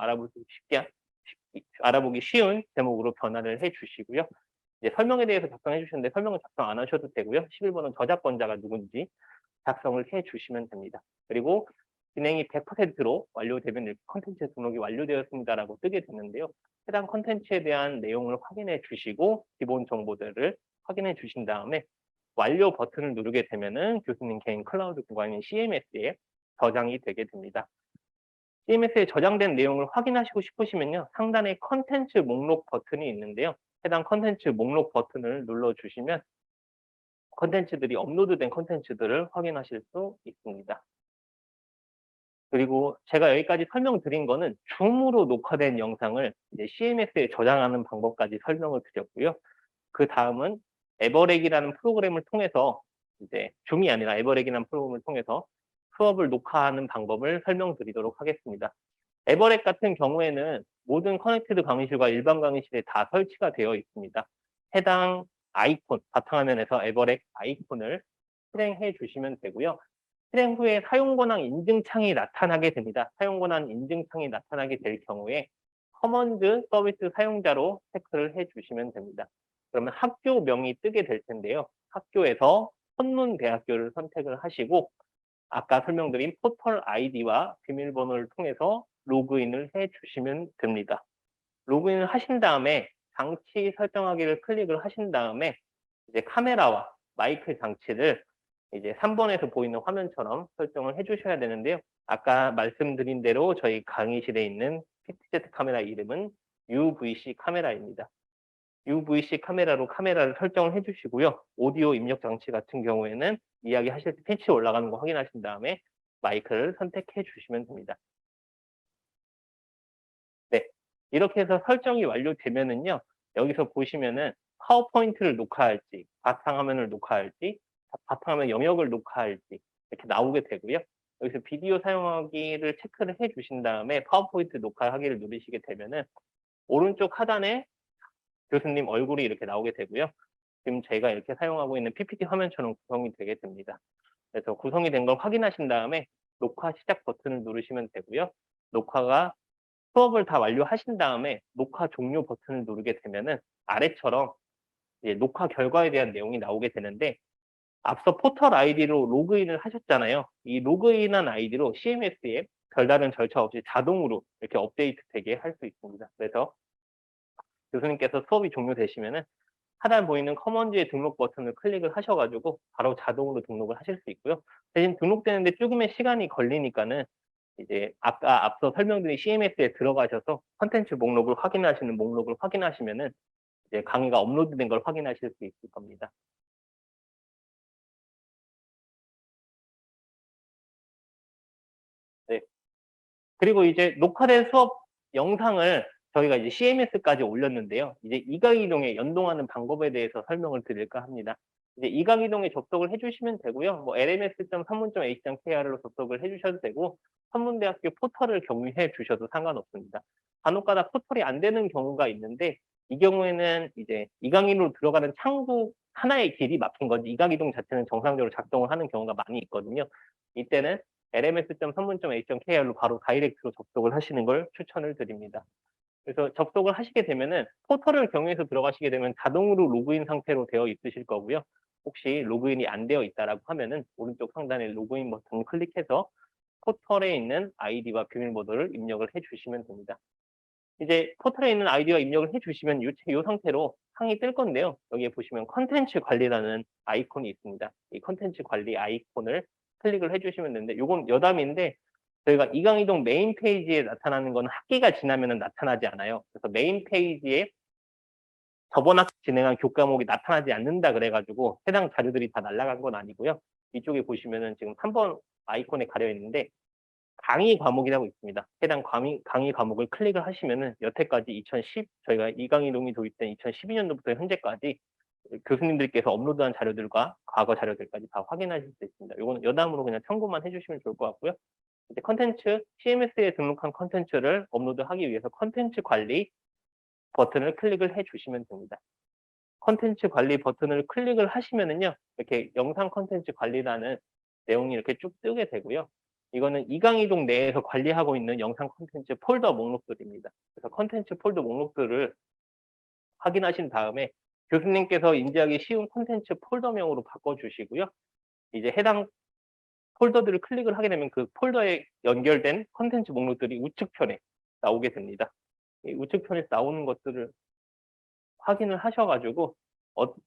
알아보기 쉬운 제목으로 변화를 해 주시고요. 이제 설명에 대해서 작성해 주셨는데 설명은 작성 안 하셔도 되고요. 11번은 저작권자가 누군지 작성을 해 주시면 됩니다. 그리고 진행이 100%로 완료되면 이렇게 콘텐츠 등록이 완료되었습니다라고 뜨게 되는데요. 해당 콘텐츠에 대한 내용을 확인해 주시고 기본 정보들을 확인해 주신 다음에 완료 버튼을 누르게 되면은 교수님 개인 클라우드 구간인 CMS에 저장이 되게 됩니다. CMS에 저장된 내용을 확인하시고 싶으시면요. 상단에 콘텐츠 목록 버튼이 있는데요. 해당 콘텐츠 목록 버튼을 눌러 주시면 콘텐츠들이 업로드된 콘텐츠들을 확인하실 수 있습니다. 그리고 제가 여기까지 설명드린 거는 줌으로 녹화된 영상을 이제 CMS에 저장하는 방법까지 설명을 드렸고요. 그다음은 에버렉이라는 프로그램을 통해서 이제 줌이 아니라 에버렉이라는 프로그램을 통해서 수업을 녹화하는 방법을 설명드리도록 하겠습니다. 에버렉 같은 경우에는 모든 커넥티드 강의실과 일반 강의실에 다 설치가 되어 있습니다. 해당 아이콘, 바탕화면에서 에버렉 아이콘을 실행해 주시면 되고요. 실행 후에 사용권한 인증창이 나타나게 됩니다. 사용권한 인증창이 나타나게 될 경우에 커먼드 서비스 사용자로 체크를 해 주시면 됩니다. 그러면 학교명이 뜨게 될 텐데요. 학교에서 선문대학교를 선택을 하시고 아까 설명드린 포털 아이디와 비밀번호를 통해서 로그인을 해 주시면 됩니다. 로그인을 하신 다음에 장치 설정하기를 클릭을 하신 다음에 이제 카메라와 마이크 장치를 이제 3번에서 보이는 화면처럼 설정을 해 주셔야 되는데요. 아까 말씀드린 대로 저희 강의실에 있는 PTZ 카메라 이름은 UVC 카메라입니다. UVC 카메라로 카메라를 설정을 해 주시고요. 오디오 입력 장치 같은 경우에는 이야기하실 때 피치 올라가는 거 확인하신 다음에 마이크를 선택해 주시면 됩니다. 네. 이렇게 해서 설정이 완료되면은요. 여기서 보시면은 파워포인트를 녹화할지, 바탕화면을 녹화할지, 바탕화면 영역을 녹화할지 이렇게 나오게 되고요. 여기서 비디오 사용하기를 체크를 해 주신 다음에 파워포인트 녹화하기를 누르시게 되면은 오른쪽 하단에 교수님 얼굴이 이렇게 나오게 되고요. 지금 제가 이렇게 사용하고 있는 PPT 화면처럼 구성이 되게 됩니다. 그래서 구성이 된 걸 확인하신 다음에 녹화 시작 버튼을 누르시면 되고요. 녹화가 수업을 다 완료하신 다음에 녹화 종료 버튼을 누르게 되면은 아래처럼 이제 녹화 결과에 대한 내용이 나오게 되는데 앞서 포털 아이디로 로그인을 하셨잖아요. 이 로그인한 아이디로 CMS에 별다른 절차 없이 자동으로 이렇게 업데이트 되게 할 수 있습니다. 그래서 교수님께서 수업이 종료되시면은 하단 보이는 커먼즈의 등록 버튼을 클릭을 하셔 가지고 바로 자동으로 등록을 하실 수 있고요. 대신 등록되는데 조금의 시간이 걸리니까는 이제 아까 앞서 설명드린 CMS에 들어가셔서 콘텐츠 목록을 확인하시는 목록을 확인하시면은 이제 강의가 업로드된 걸 확인하실 수 있을 겁니다. 네. 그리고 이제 녹화된 수업 영상을 저희가 이제 CMS까지 올렸는데요. 이제 이강이동에 연동하는 방법에 대해서 설명을 드릴까 합니다. 이제 이강이동에 접속을 해 주시면 되고요. 뭐 lms.산문.ac.kr로 접속을 해 주셔도 되고 산문대학교 포털을 경유해 주셔도 상관없습니다. 간혹가다 포털이 안 되는 경우가 있는데 이 경우에는 이제 이강인으로 들어가는 창구 하나의 길이 막힌 건지 이강이동 자체는 정상적으로 작동을 하는 경우가 많이 있거든요. 이때는 lms.산문.ac.kr로 바로 다이렉트로 접속을 하시는 걸 추천을 드립니다. 그래서 접속을 하시게 되면은 포털을 경유해서 들어가시게 되면 자동으로 로그인 상태로 되어 있으실 거고요. 혹시 로그인이 안 되어 있다라고 하면은 오른쪽 상단에 로그인 버튼을 클릭해서 포털에 있는 아이디와 비밀번호를 입력을 해 주시면 됩니다. 이제 포털에 있는 아이디와 입력을 해 주시면 요 상태로 창이 뜰 건데요. 여기에 보시면 콘텐츠 관리라는 아이콘이 있습니다. 이 콘텐츠 관리 아이콘을 클릭을 해 주시면 되는데 요건 여담인데 저희가 이강이동 메인 페이지에 나타나는 건 학기가 지나면은 나타나지 않아요. 그래서 메인 페이지에 저번 학기 진행한 교과목이 나타나지 않는다 그래 가지고 해당 자료들이 다 날아간 건 아니고요. 이쪽에 보시면은 지금 3번 아이콘에 가려 있는데 강의 과목이라고 있습니다. 해당 강의 과목을 클릭을 하시면은 여태까지 2010 저희가 이강이동이 도입된 2012년도부터 현재까지 교수님들께서 업로드한 자료들과 과거 자료들까지 다 확인하실 수 있습니다. 요거는 여담으로 그냥 참고만 해 주시면 좋을 것 같고요. 이제 컨텐츠 CMS에 등록한 컨텐츠를 업로드하기 위해서 컨텐츠 관리 버튼을 클릭을 해 주시면 됩니다. 컨텐츠 관리 버튼을 클릭을 하시면은요. 이렇게 영상 컨텐츠 관리라는 내용이 이렇게 쭉 뜨게 되고요. 이거는 이강이동 내에서 관리하고 있는 영상 컨텐츠 폴더 목록들입니다. 그래서 컨텐츠 폴더 목록들을 확인하신 다음에 교수님께서 인지하기 쉬운 컨텐츠 폴더명으로 바꿔 주시고요. 이제 해당 폴더들을 클릭을 하게 되면 그 폴더에 연결된 컨텐츠 목록들이 우측편에 나오게 됩니다. 이 우측편에서 나오는 것들을 확인을 하셔 가지고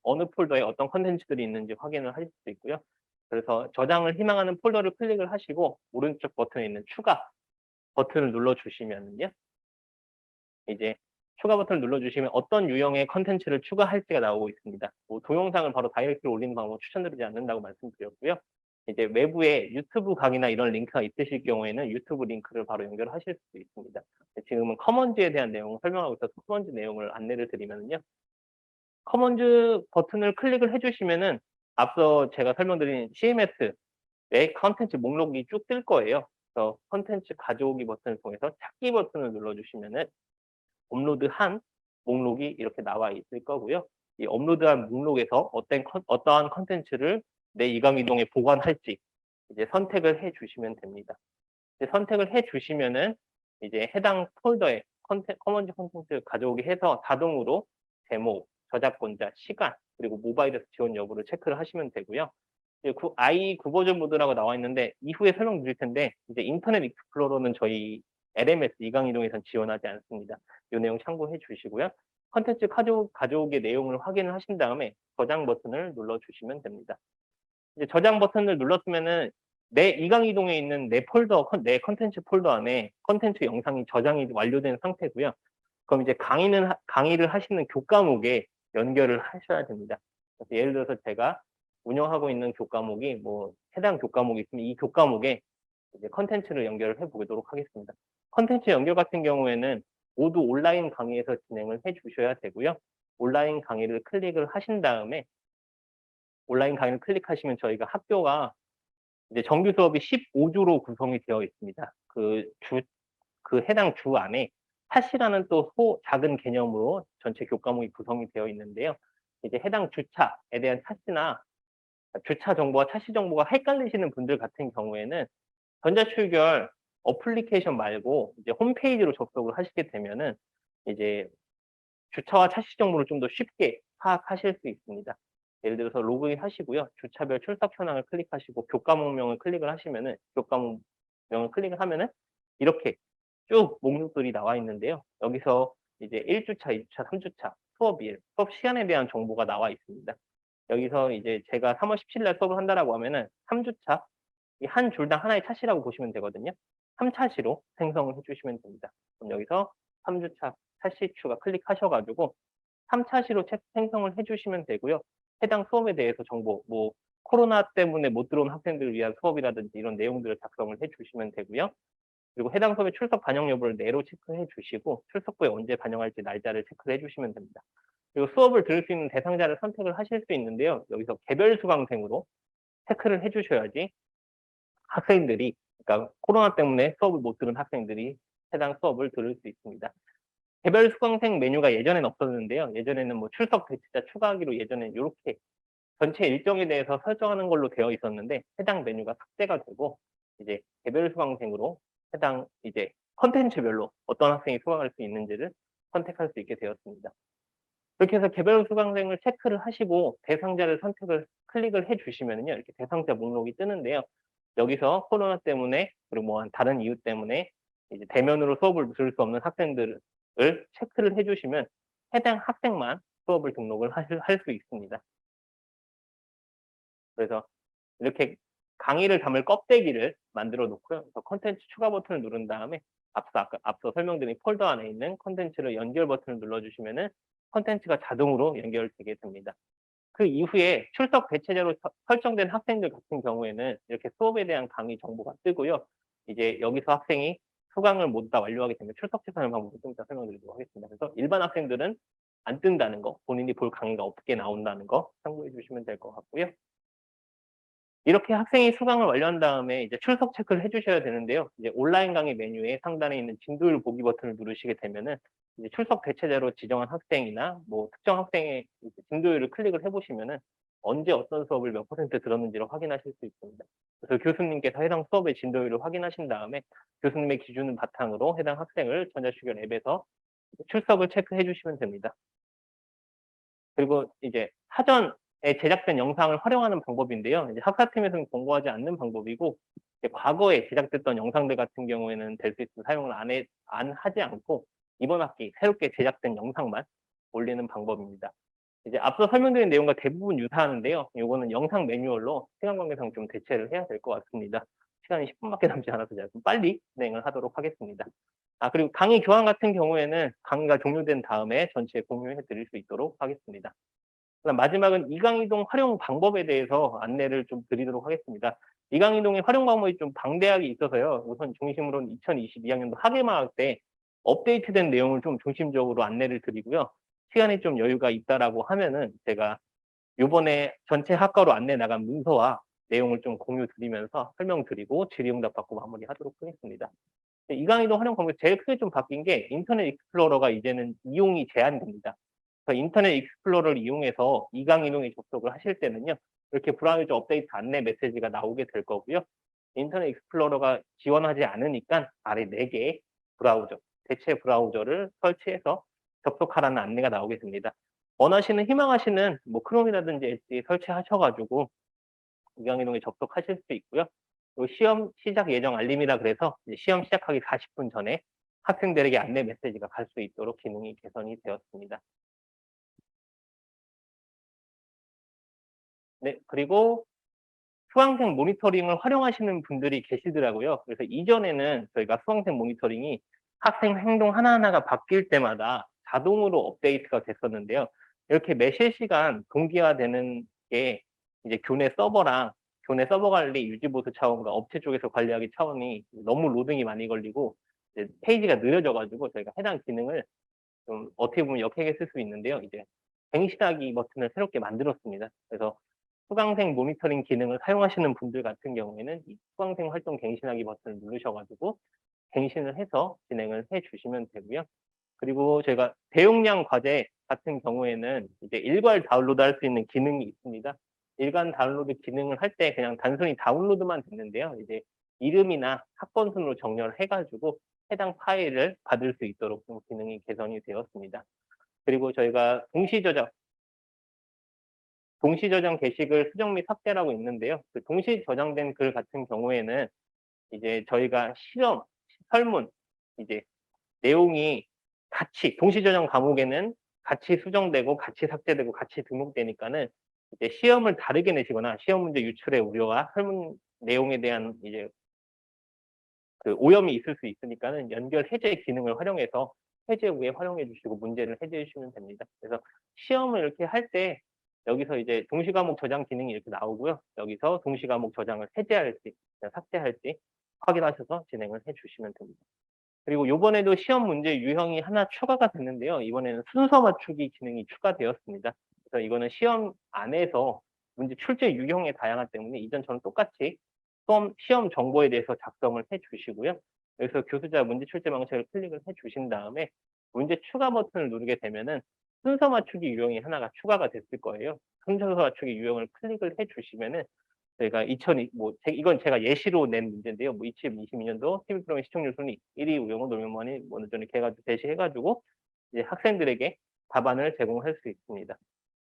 어느 폴더에 어떤 컨텐츠들이 있는지 확인을 하실 수 있고요. 그래서 저장을 희망하는 폴더를 클릭을 하시고 오른쪽 버튼에 있는 추가 버튼을 눌러 주시면은요. 이제 추가 버튼을 눌러 주시면 어떤 유형의 컨텐츠를 추가할지가 나오고 있습니다. 뭐 동영상을 바로 다이렉트로 올리는 방법은 추천드리지 않는다고 말씀드렸고요. 이제 외부에 유튜브 강의나 이런 링크가 있으실 경우에는 유튜브 링크를 바로 연결하실 수 있습니다. 지금은 커먼즈에 대한 내용을 설명하고 있어서 커먼즈 내용을 안내를 드리면은요. 커먼즈 버튼을 클릭을 해 주시면은 앞서 제가 설명드린 CMS의 컨텐츠 목록이 쭉 뜰 거예요. 그래서 컨텐츠 가져오기 버튼을 통해서 찾기 버튼을 눌러 주시면은 업로드한 목록이 이렇게 나와 있을 거고요. 이 업로드한 목록에서 어떠한 컨텐츠를 내 이강이동에 보관할지 이제 선택을 해 주시면 됩니다. 이제 선택을 해 주시면은 이제 해당 폴더에 커먼즈 콘텐츠 가져오기 해서 자동으로 제목, 저작권자, 시간, 그리고 모바일에서 지원 여부를 체크를 하시면 되고요. 이제 i9 버전 모드라고 나와 있는데 이후에 설명드릴 텐데 이제 인터넷 익스플로러는 저희 LMS 이강이동에선 지원하지 않습니다. 이 내용 참고해 주시고요. 컨텐츠 가져오기의 내용을 확인을 하신 다음에 저장 버튼을 눌러 주시면 됩니다. 이제 저장 버튼을 눌렀으면은 내 이강이동에 있는 내 컨텐츠 폴더 안에 컨텐츠 영상이 저장이 완료된 상태고요. 그럼 이제 강의를 하시는 교과목에 연결을 하셔야 됩니다. 그래서 예를 들어서 제가 운영하고 있는 교과목이 뭐 해당 교과목이 있으면 이 교과목에 이제 컨텐츠를 연결을 해 보도록 하겠습니다. 컨텐츠 연결 같은 경우에는 모두 온라인 강의에서 진행을 해 주셔야 되고요. 온라인 강의를 클릭을 하신 다음에 온라인 강의를 클릭하시면 저희가 학교가 이제 정규 수업이 15주로 구성이 되어 있습니다. 그 해당 주 안에 탓이라는 또 작은 개념으로 전체 교과목이 구성이 되어 있는데요. 이제 해당 주차에 대한 탓이나 주차 정보와 차시 정보가 헷갈리시는 분들 같은 경우에는 전자출결 어플리케이션 말고 이제 홈페이지로 접속을 하시게 되면은 이제 주차와 차시 정보를 좀 더 쉽게 파악하실 수 있습니다. 예를 들어서 로그인 하시고요. 주차별 출석 현황을 클릭하시고 교과목명을 클릭을 하시면은 교과목명을 클릭을 하면은 이렇게 쭉 목록들이 나와 있는데요. 여기서 이제 1 주차, 2 주차, 3 주차, 수업일, 수업 시간에 대한 정보가 나와 있습니다. 여기서 이제 제가 3월 17일 날 수업을 한다라고 하면은 3 주차 이 한 줄당 하나의 차시라고 보시면 되거든요. 3 차시로 생성을 해 주시면 됩니다. 그럼 여기서 3 주차 차시 추가 클릭하셔 가지고 3 차시로 생성을 해 주시면 되고요. 해당 수업에 대해서 정보 뭐 코로나 때문에 못 들어온 학생들을 위한 수업이라든지 이런 내용들을 작성을 해 주시면 되고요. 그리고 해당 수업의 출석 반영 여부를 네로 체크해 주시고 출석부에 언제 반영할지 날짜를 체크를 해 주시면 됩니다. 그리고 수업을 들을 수 있는 대상자를 선택을 하실 수 있는데요. 여기서 개별 수강생으로 체크를 해 주셔야지 학생들이 그러니까 코로나 때문에 수업을 못 들은 학생들이 해당 수업을 들을 수 있습니다. 개별 수강생 메뉴가 예전에는 없었는데요. 예전에는 뭐 출석 대치자 추가하기로 예전에 요렇게 전체 일정에 대해서 설정하는 걸로 되어 있었는데 해당 메뉴가 삭제가 되고 이제 개별 수강생으로 해당 이제 콘텐츠별로 어떤 학생이 수강할 수 있는지를 선택할 수 있게 되었습니다. 그렇게 해서 개별 수강생을 체크를 하시고 대상자를 클릭을 해 주시면은요. 이렇게 대상자 목록이 뜨는데요. 여기서 코로나 때문에 그리고 뭐 다른 이유 때문에 이제 대면으로 수업을 들을 수 없는 학생들을 체크를 해 주시면 해당 학생만 수업을 등록을 할 수 있습니다. 그래서 이렇게 강의를 담을 껍데기를 만들어 놓고요. 그래서 콘텐츠 추가 버튼을 누른 다음에 앞서 설명드린 폴더 안에 있는 콘텐츠를 연결 버튼을 눌러주시면은 콘텐츠가 자동으로 연결되게 됩니다. 그 이후에 출석 대체제로 설정된 학생들 같은 경우에는 이렇게 수업에 대한 강의 정보가 뜨고요. 이제 여기서 학생이 수강을 모두 다 완료하게 되면 출석 체크하는 방법을 좀 이따 설명드리도록 하겠습니다. 그래서 일반 학생들은 안 뜬다는 거, 본인이 볼 강의가 없게 나온다는 거 참고해 주시면 될 것 같고요. 이렇게 학생이 수강을 완료한 다음에 이제 출석 체크를 해 주셔야 되는데요. 이제 온라인 강의 메뉴의 상단에 있는 진도율 보기 버튼을 누르시게 되면은 이제 출석 대체제로 지정한 학생이나 뭐 특정 학생의 이제 진도율을 클릭을 해 보시면은 언제 어떤 수업을 몇 퍼센트 들었는지를 확인하실 수 있습니다. 그래서 교수님께서 해당 수업의 진도율을 확인하신 다음에 교수님의 기준을 바탕으로 해당 학생을 전자수결 앱에서 출석을 체크해 주시면 됩니다. 그리고 이제 사전에 제작된 영상을 활용하는 방법인데요. 이제 학사팀에서는 권고하지 않는 방법이고, 이제 과거에 제작됐던 영상들 같은 경우에는 될 수 있으면 사용을 안 하지 않고 이번 학기 새롭게 제작된 영상만 올리는 방법입니다. 이제 앞서 설명드린 내용과 대부분 유사하는데요. 요거는 영상 매뉴얼로 시간 관계상 좀 대체를 해야 될 것 같습니다. 시간이 10 분밖에 남지 않아서 제가 좀 빨리 진행을 하도록 하겠습니다. 그리고 강의 교환 같은 경우에는 강의가 종료된 다음에 전체 공유해 드릴 수 있도록 하겠습니다. 그다음 마지막은 이강이동 활용 방법에 대해서 안내를 좀 드리도록 하겠습니다. 이강이동의 활용 방법이 좀 방대하게 있어서요. 우선 중심으로는 2022학년도 학예방학 때 업데이트된 내용을 좀 중심적으로 안내를 드리고요. 시간이 좀 여유가 있다라고 하면은 제가 요번에 전체 학과로 안내 나간 문서와 내용을 좀 공유 드리면서 설명드리고 질의응답 받고 마무리하도록 하겠습니다. 이강이동 활용 방법이 제일 크게 좀 바뀐 게 인터넷 익스플로러가 이제는 이용이 제한됩니다. 그래서 인터넷 익스플로러를 이용해서 이강이동에 접속을 하실 때는요. 이렇게 브라우저 업데이트 안내 메시지가 나오게 될 거고요. 인터넷 익스플로러가 지원하지 않으니까 아래 4개의 브라우저, 대체 브라우저를 설치해서 접속하라는 안내가 나오게 됩니다. 원하시는 희망하시는 뭐 크롬이라든지 엣지 설치하셔 가지고 이강이동에 접속하실 수 있고요. 그리고 시험 시작 예정 알림이라 그래서 이제 시험 시작하기 40분 전에 학생들에게 안내 메시지가 갈 수 있도록 기능이 개선이 되었습니다. 네, 그리고 수강생 모니터링을 활용하시는 분들이 계시더라고요. 그래서 이전에는 저희가 수강생 모니터링이 학생 행동 하나하나가 바뀔 때마다 자동으로 업데이트가 됐었는데요. 이렇게 매 실시간 동기화되는 게 이제 교내 서버 관리 유지 보수 차원과 업체 쪽에서 관리하기 차원이 너무 로딩이 많이 걸리고 이제 페이지가 느려져 가지고 저희가 해당 기능을 좀 어떻게 보면 역행에 쓸 수 있는데요. 이제 갱신하기 버튼을 새롭게 만들었습니다. 그래서 수강생 모니터링 기능을 사용하시는 분들 같은 경우에는 이 수강생 활동 갱신하기 버튼을 누르셔 가지고 갱신을 해서 진행을 해 주시면 되고요. 그리고 저희가 대용량 과제 같은 경우에는 이제 일괄 다운로드할 수 있는 기능이 있습니다. 일괄 다운로드 기능을 할 때 그냥 단순히 다운로드만 됐는데요. 이제 이름이나 학번 순으로 정렬을 해 가지고 해당 파일을 받을 수 있도록 좀 기능이 개선이 되었습니다. 그리고 저희가 동시 저장 게시글 수정 및 삭제라고 있는데요. 그 동시 저장된 글 같은 경우에는 이제 저희가 시험, 설문, 이제 내용이 같이 동시 저장 과목에는 같이 수정되고 같이 삭제되고 같이 등록되니까는 이제 시험을 다르게 내시거나 시험 문제 유출의 우려와 설문 내용에 대한 이제 그 오염이 있을 수 있으니까는 연결 해제 기능을 활용해서 해제 후에 활용해 주시고 문제를 해제해 주시면 됩니다. 그래서 시험을 이렇게 할 때 여기서 이제 동시 과목 저장 기능이 이렇게 나오고요. 여기서 동시 과목 저장을 해제할지 삭제할지 확인하셔서 진행을 해 주시면 됩니다. 그리고 요번에도 시험 문제 유형이 하나 추가가 됐는데요. 이번에는 순서 맞추기 기능이 추가되었습니다. 그래서 이거는 시험 안에서 문제 출제 유형에 다양하기 때문에 이전처럼 똑같이 시험 정보에 대해서 작성을 해 주시고요. 여기서 교수자 문제 출제 방식을 클릭을 해 주신 다음에 문제 추가 버튼을 누르게 되면은 순서 맞추기 유형이 하나가 추가가 됐을 거예요. 순서 맞추기 유형을 클릭을 해 주시면은 저희가 2002 뭐 이건 제가 예시로 낸 문제인데요. 뭐 2022년도 TV 프로그램 시청률 순위 1위 우영우 노면만이 어느 정도 제시해 가지고 이제 학생들에게 답안을 제공할 수 있습니다.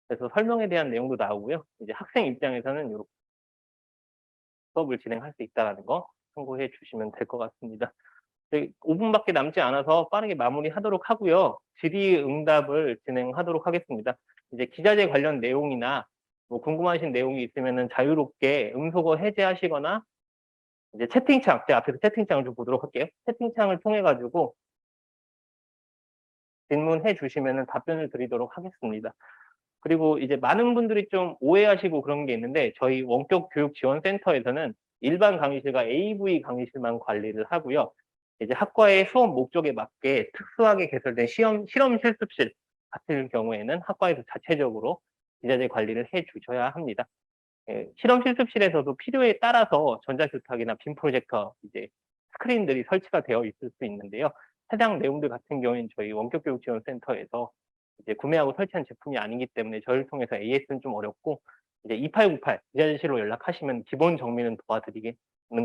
그래서 설명에 대한 내용도 나오고요. 이제 학생 입장에서는 요렇게 수업을 진행할 수 있다라는 거 참고해 주시면 될 것 같습니다. 저희 5 분밖에 남지 않아서 빠르게 마무리하도록 하고요. 질의응답을 진행하도록 하겠습니다. 이제 기자재 관련 내용이나 뭐 궁금하신 내용이 있으면은 자유롭게 음소거 해제하시거나 이제 채팅창, 제가 앞에서 채팅창을 좀 보도록 할게요. 채팅창을 통해 가지고 질문해 주시면은 답변을 드리도록 하겠습니다. 그리고 이제 많은 분들이 좀 오해하시고 그런 게 있는데 저희 원격 교육 지원 센터에서는 일반 강의실과 AV 강의실만 관리를 하고요. 이제 학과의 수업 목적에 맞게 특수하게 개설된 실험 실습실 같은 경우에는 학과에서 자체적으로 기자재 관리를 해 주셔야 합니다. 예, 실험 실습실에서도 필요에 따라서 전자교탁이나 빔 프로젝터 이제 스크린들이 설치가 되어 있을 수 있는데요. 해당 내용들 같은 경우에는 저희 원격교육지원센터에서 이제 구매하고 설치한 제품이 아니기 때문에 저희를 통해서 AS는 좀 어렵고 이제 2898 기자재실로 연락하시면 기본 정리는 도와드리는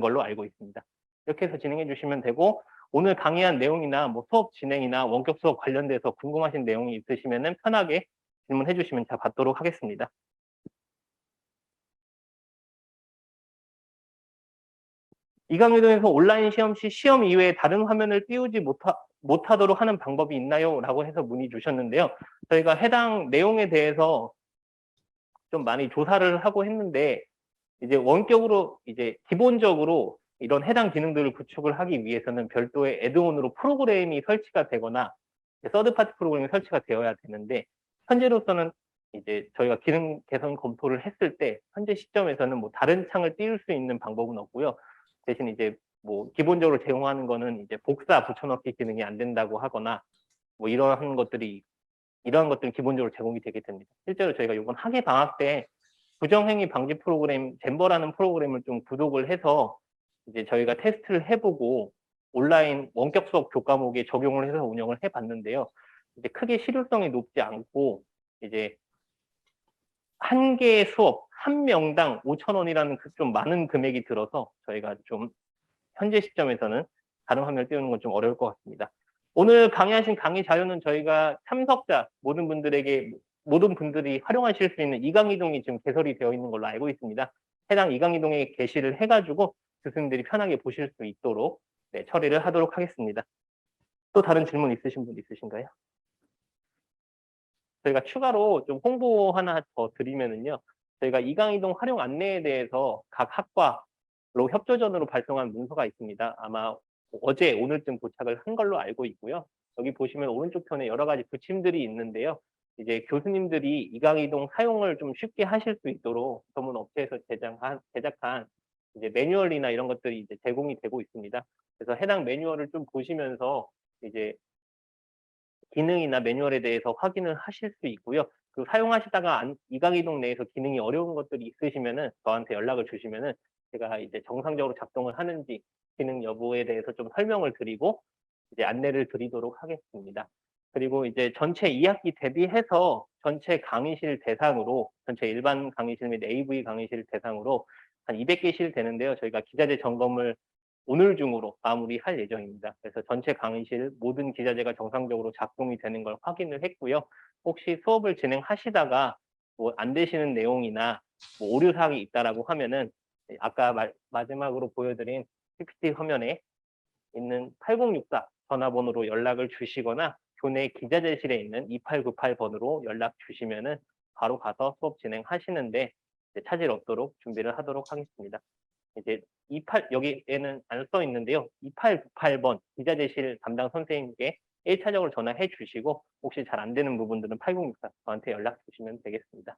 걸로 알고 있습니다. 이렇게 해서 진행해 주시면 되고 오늘 강의한 내용이나 뭐 수업 진행이나 원격 수업 관련돼서 궁금하신 내용이 있으시면은 편하게 질문해 주시면 제가 받도록 하겠습니다. 이강유도에서 온라인 시험 시 시험 이외에 다른 화면을 띄우지 못하도록 하는 방법이 있나요? 라고 해서 문의 주셨는데요. 저희가 해당 내용에 대해서 좀 많이 조사를 하고 했는데 이제 원격으로 이제 기본적으로 이런 해당 기능들을 구축을 하기 위해서는 별도의 애드온으로 프로그램이 설치가 되거나 서드 파티 프로그램이 설치가 되어야 되는데 현재로서는 이제 저희가 기능 개선 검토를 했을 때 현재 시점에서는 뭐 다른 창을 띄울 수 있는 방법은 없고요. 대신 이제 뭐 기본적으로 제공하는 거는 이제 복사 붙여넣기 기능이 안 된다고 하거나 뭐 이러한 것들이 이러한 것들은 기본적으로 제공이 되게 됩니다. 실제로 저희가 이번 학예 방학 때 부정행위 방지 프로그램 잼버라는 프로그램을 좀 구독을 해서 이제 저희가 테스트를 해보고 온라인 원격 수업 교과목에 적용을 해서 운영을 해봤는데요. 이제 크게 실효성이 높지 않고 이제 한 개의 수업 한 명당 5,000원이라는 좀 많은 금액이 들어서 저희가 좀 현재 시점에서는 다른 화면을 띄우는 건 좀 어려울 것 같습니다. 오늘 강의하신 강의 자료는 저희가 참석자 모든 분들이 활용하실 수 있는 이강이동이 지금 개설이 되어 있는 걸로 알고 있습니다. 해당 이강이동에 게시를 해가지고 교수님들이 편하게 보실 수 있도록 네, 처리를 하도록 하겠습니다. 또 다른 질문 있으신 분 있으신가요? 저희가 추가로 좀 홍보 하나 더 드리면은요. 저희가 이강이동 활용 안내에 대해서 각 학과로 협조전으로 발송한 문서가 있습니다. 아마 어제 오늘쯤 도착을 한 걸로 알고 있고요. 여기 보시면 오른쪽 편에 여러 가지 부침들이 있는데요. 이제 교수님들이 이강이동 사용을 좀 쉽게 하실 수 있도록 전문 업체에서 제작한 이제 매뉴얼이나 이런 것들이 이제 제공이 되고 있습니다. 그래서 해당 매뉴얼을 좀 보시면서 이제 기능이나 매뉴얼에 대해서 확인을 하실 수 있고요. 그 사용하시다가 이강이동 내에서 기능이 어려운 것들이 있으시면은 저한테 연락을 주시면은 제가 이제 정상적으로 작동을 하는지 기능 여부에 대해서 좀 설명을 드리고 이제 안내를 드리도록 하겠습니다. 그리고 이제 전체 2학기 대비해서 전체 강의실 대상으로 전체 일반 강의실 및 AV 강의실 대상으로 한 200개실 되는데요. 저희가 기자재 점검을 오늘 중으로 마무리할 예정입니다. 그래서 전체 강의실 모든 기자재가 정상적으로 작동이 되는 걸 확인을 했고요. 혹시 수업을 진행하시다가 뭐 안 되시는 내용이나 뭐 오류 사항이 있다라고 하면은 아까 마지막으로 보여드린 PPT 화면에 있는 8064 전화번호로 연락을 주시거나 교내 기자재실에 있는 2898번으로 연락 주시면은 바로 가서 수업 진행하시는데 차질 없도록 준비를 하도록 하겠습니다. 이제 여기에는 안 써 있는데요. 2898번 기자재실 담당 선생님께 1차적으로 전화해 주시고 혹시 잘 안 되는 부분들은 8064 저한테 연락 주시면 되겠습니다.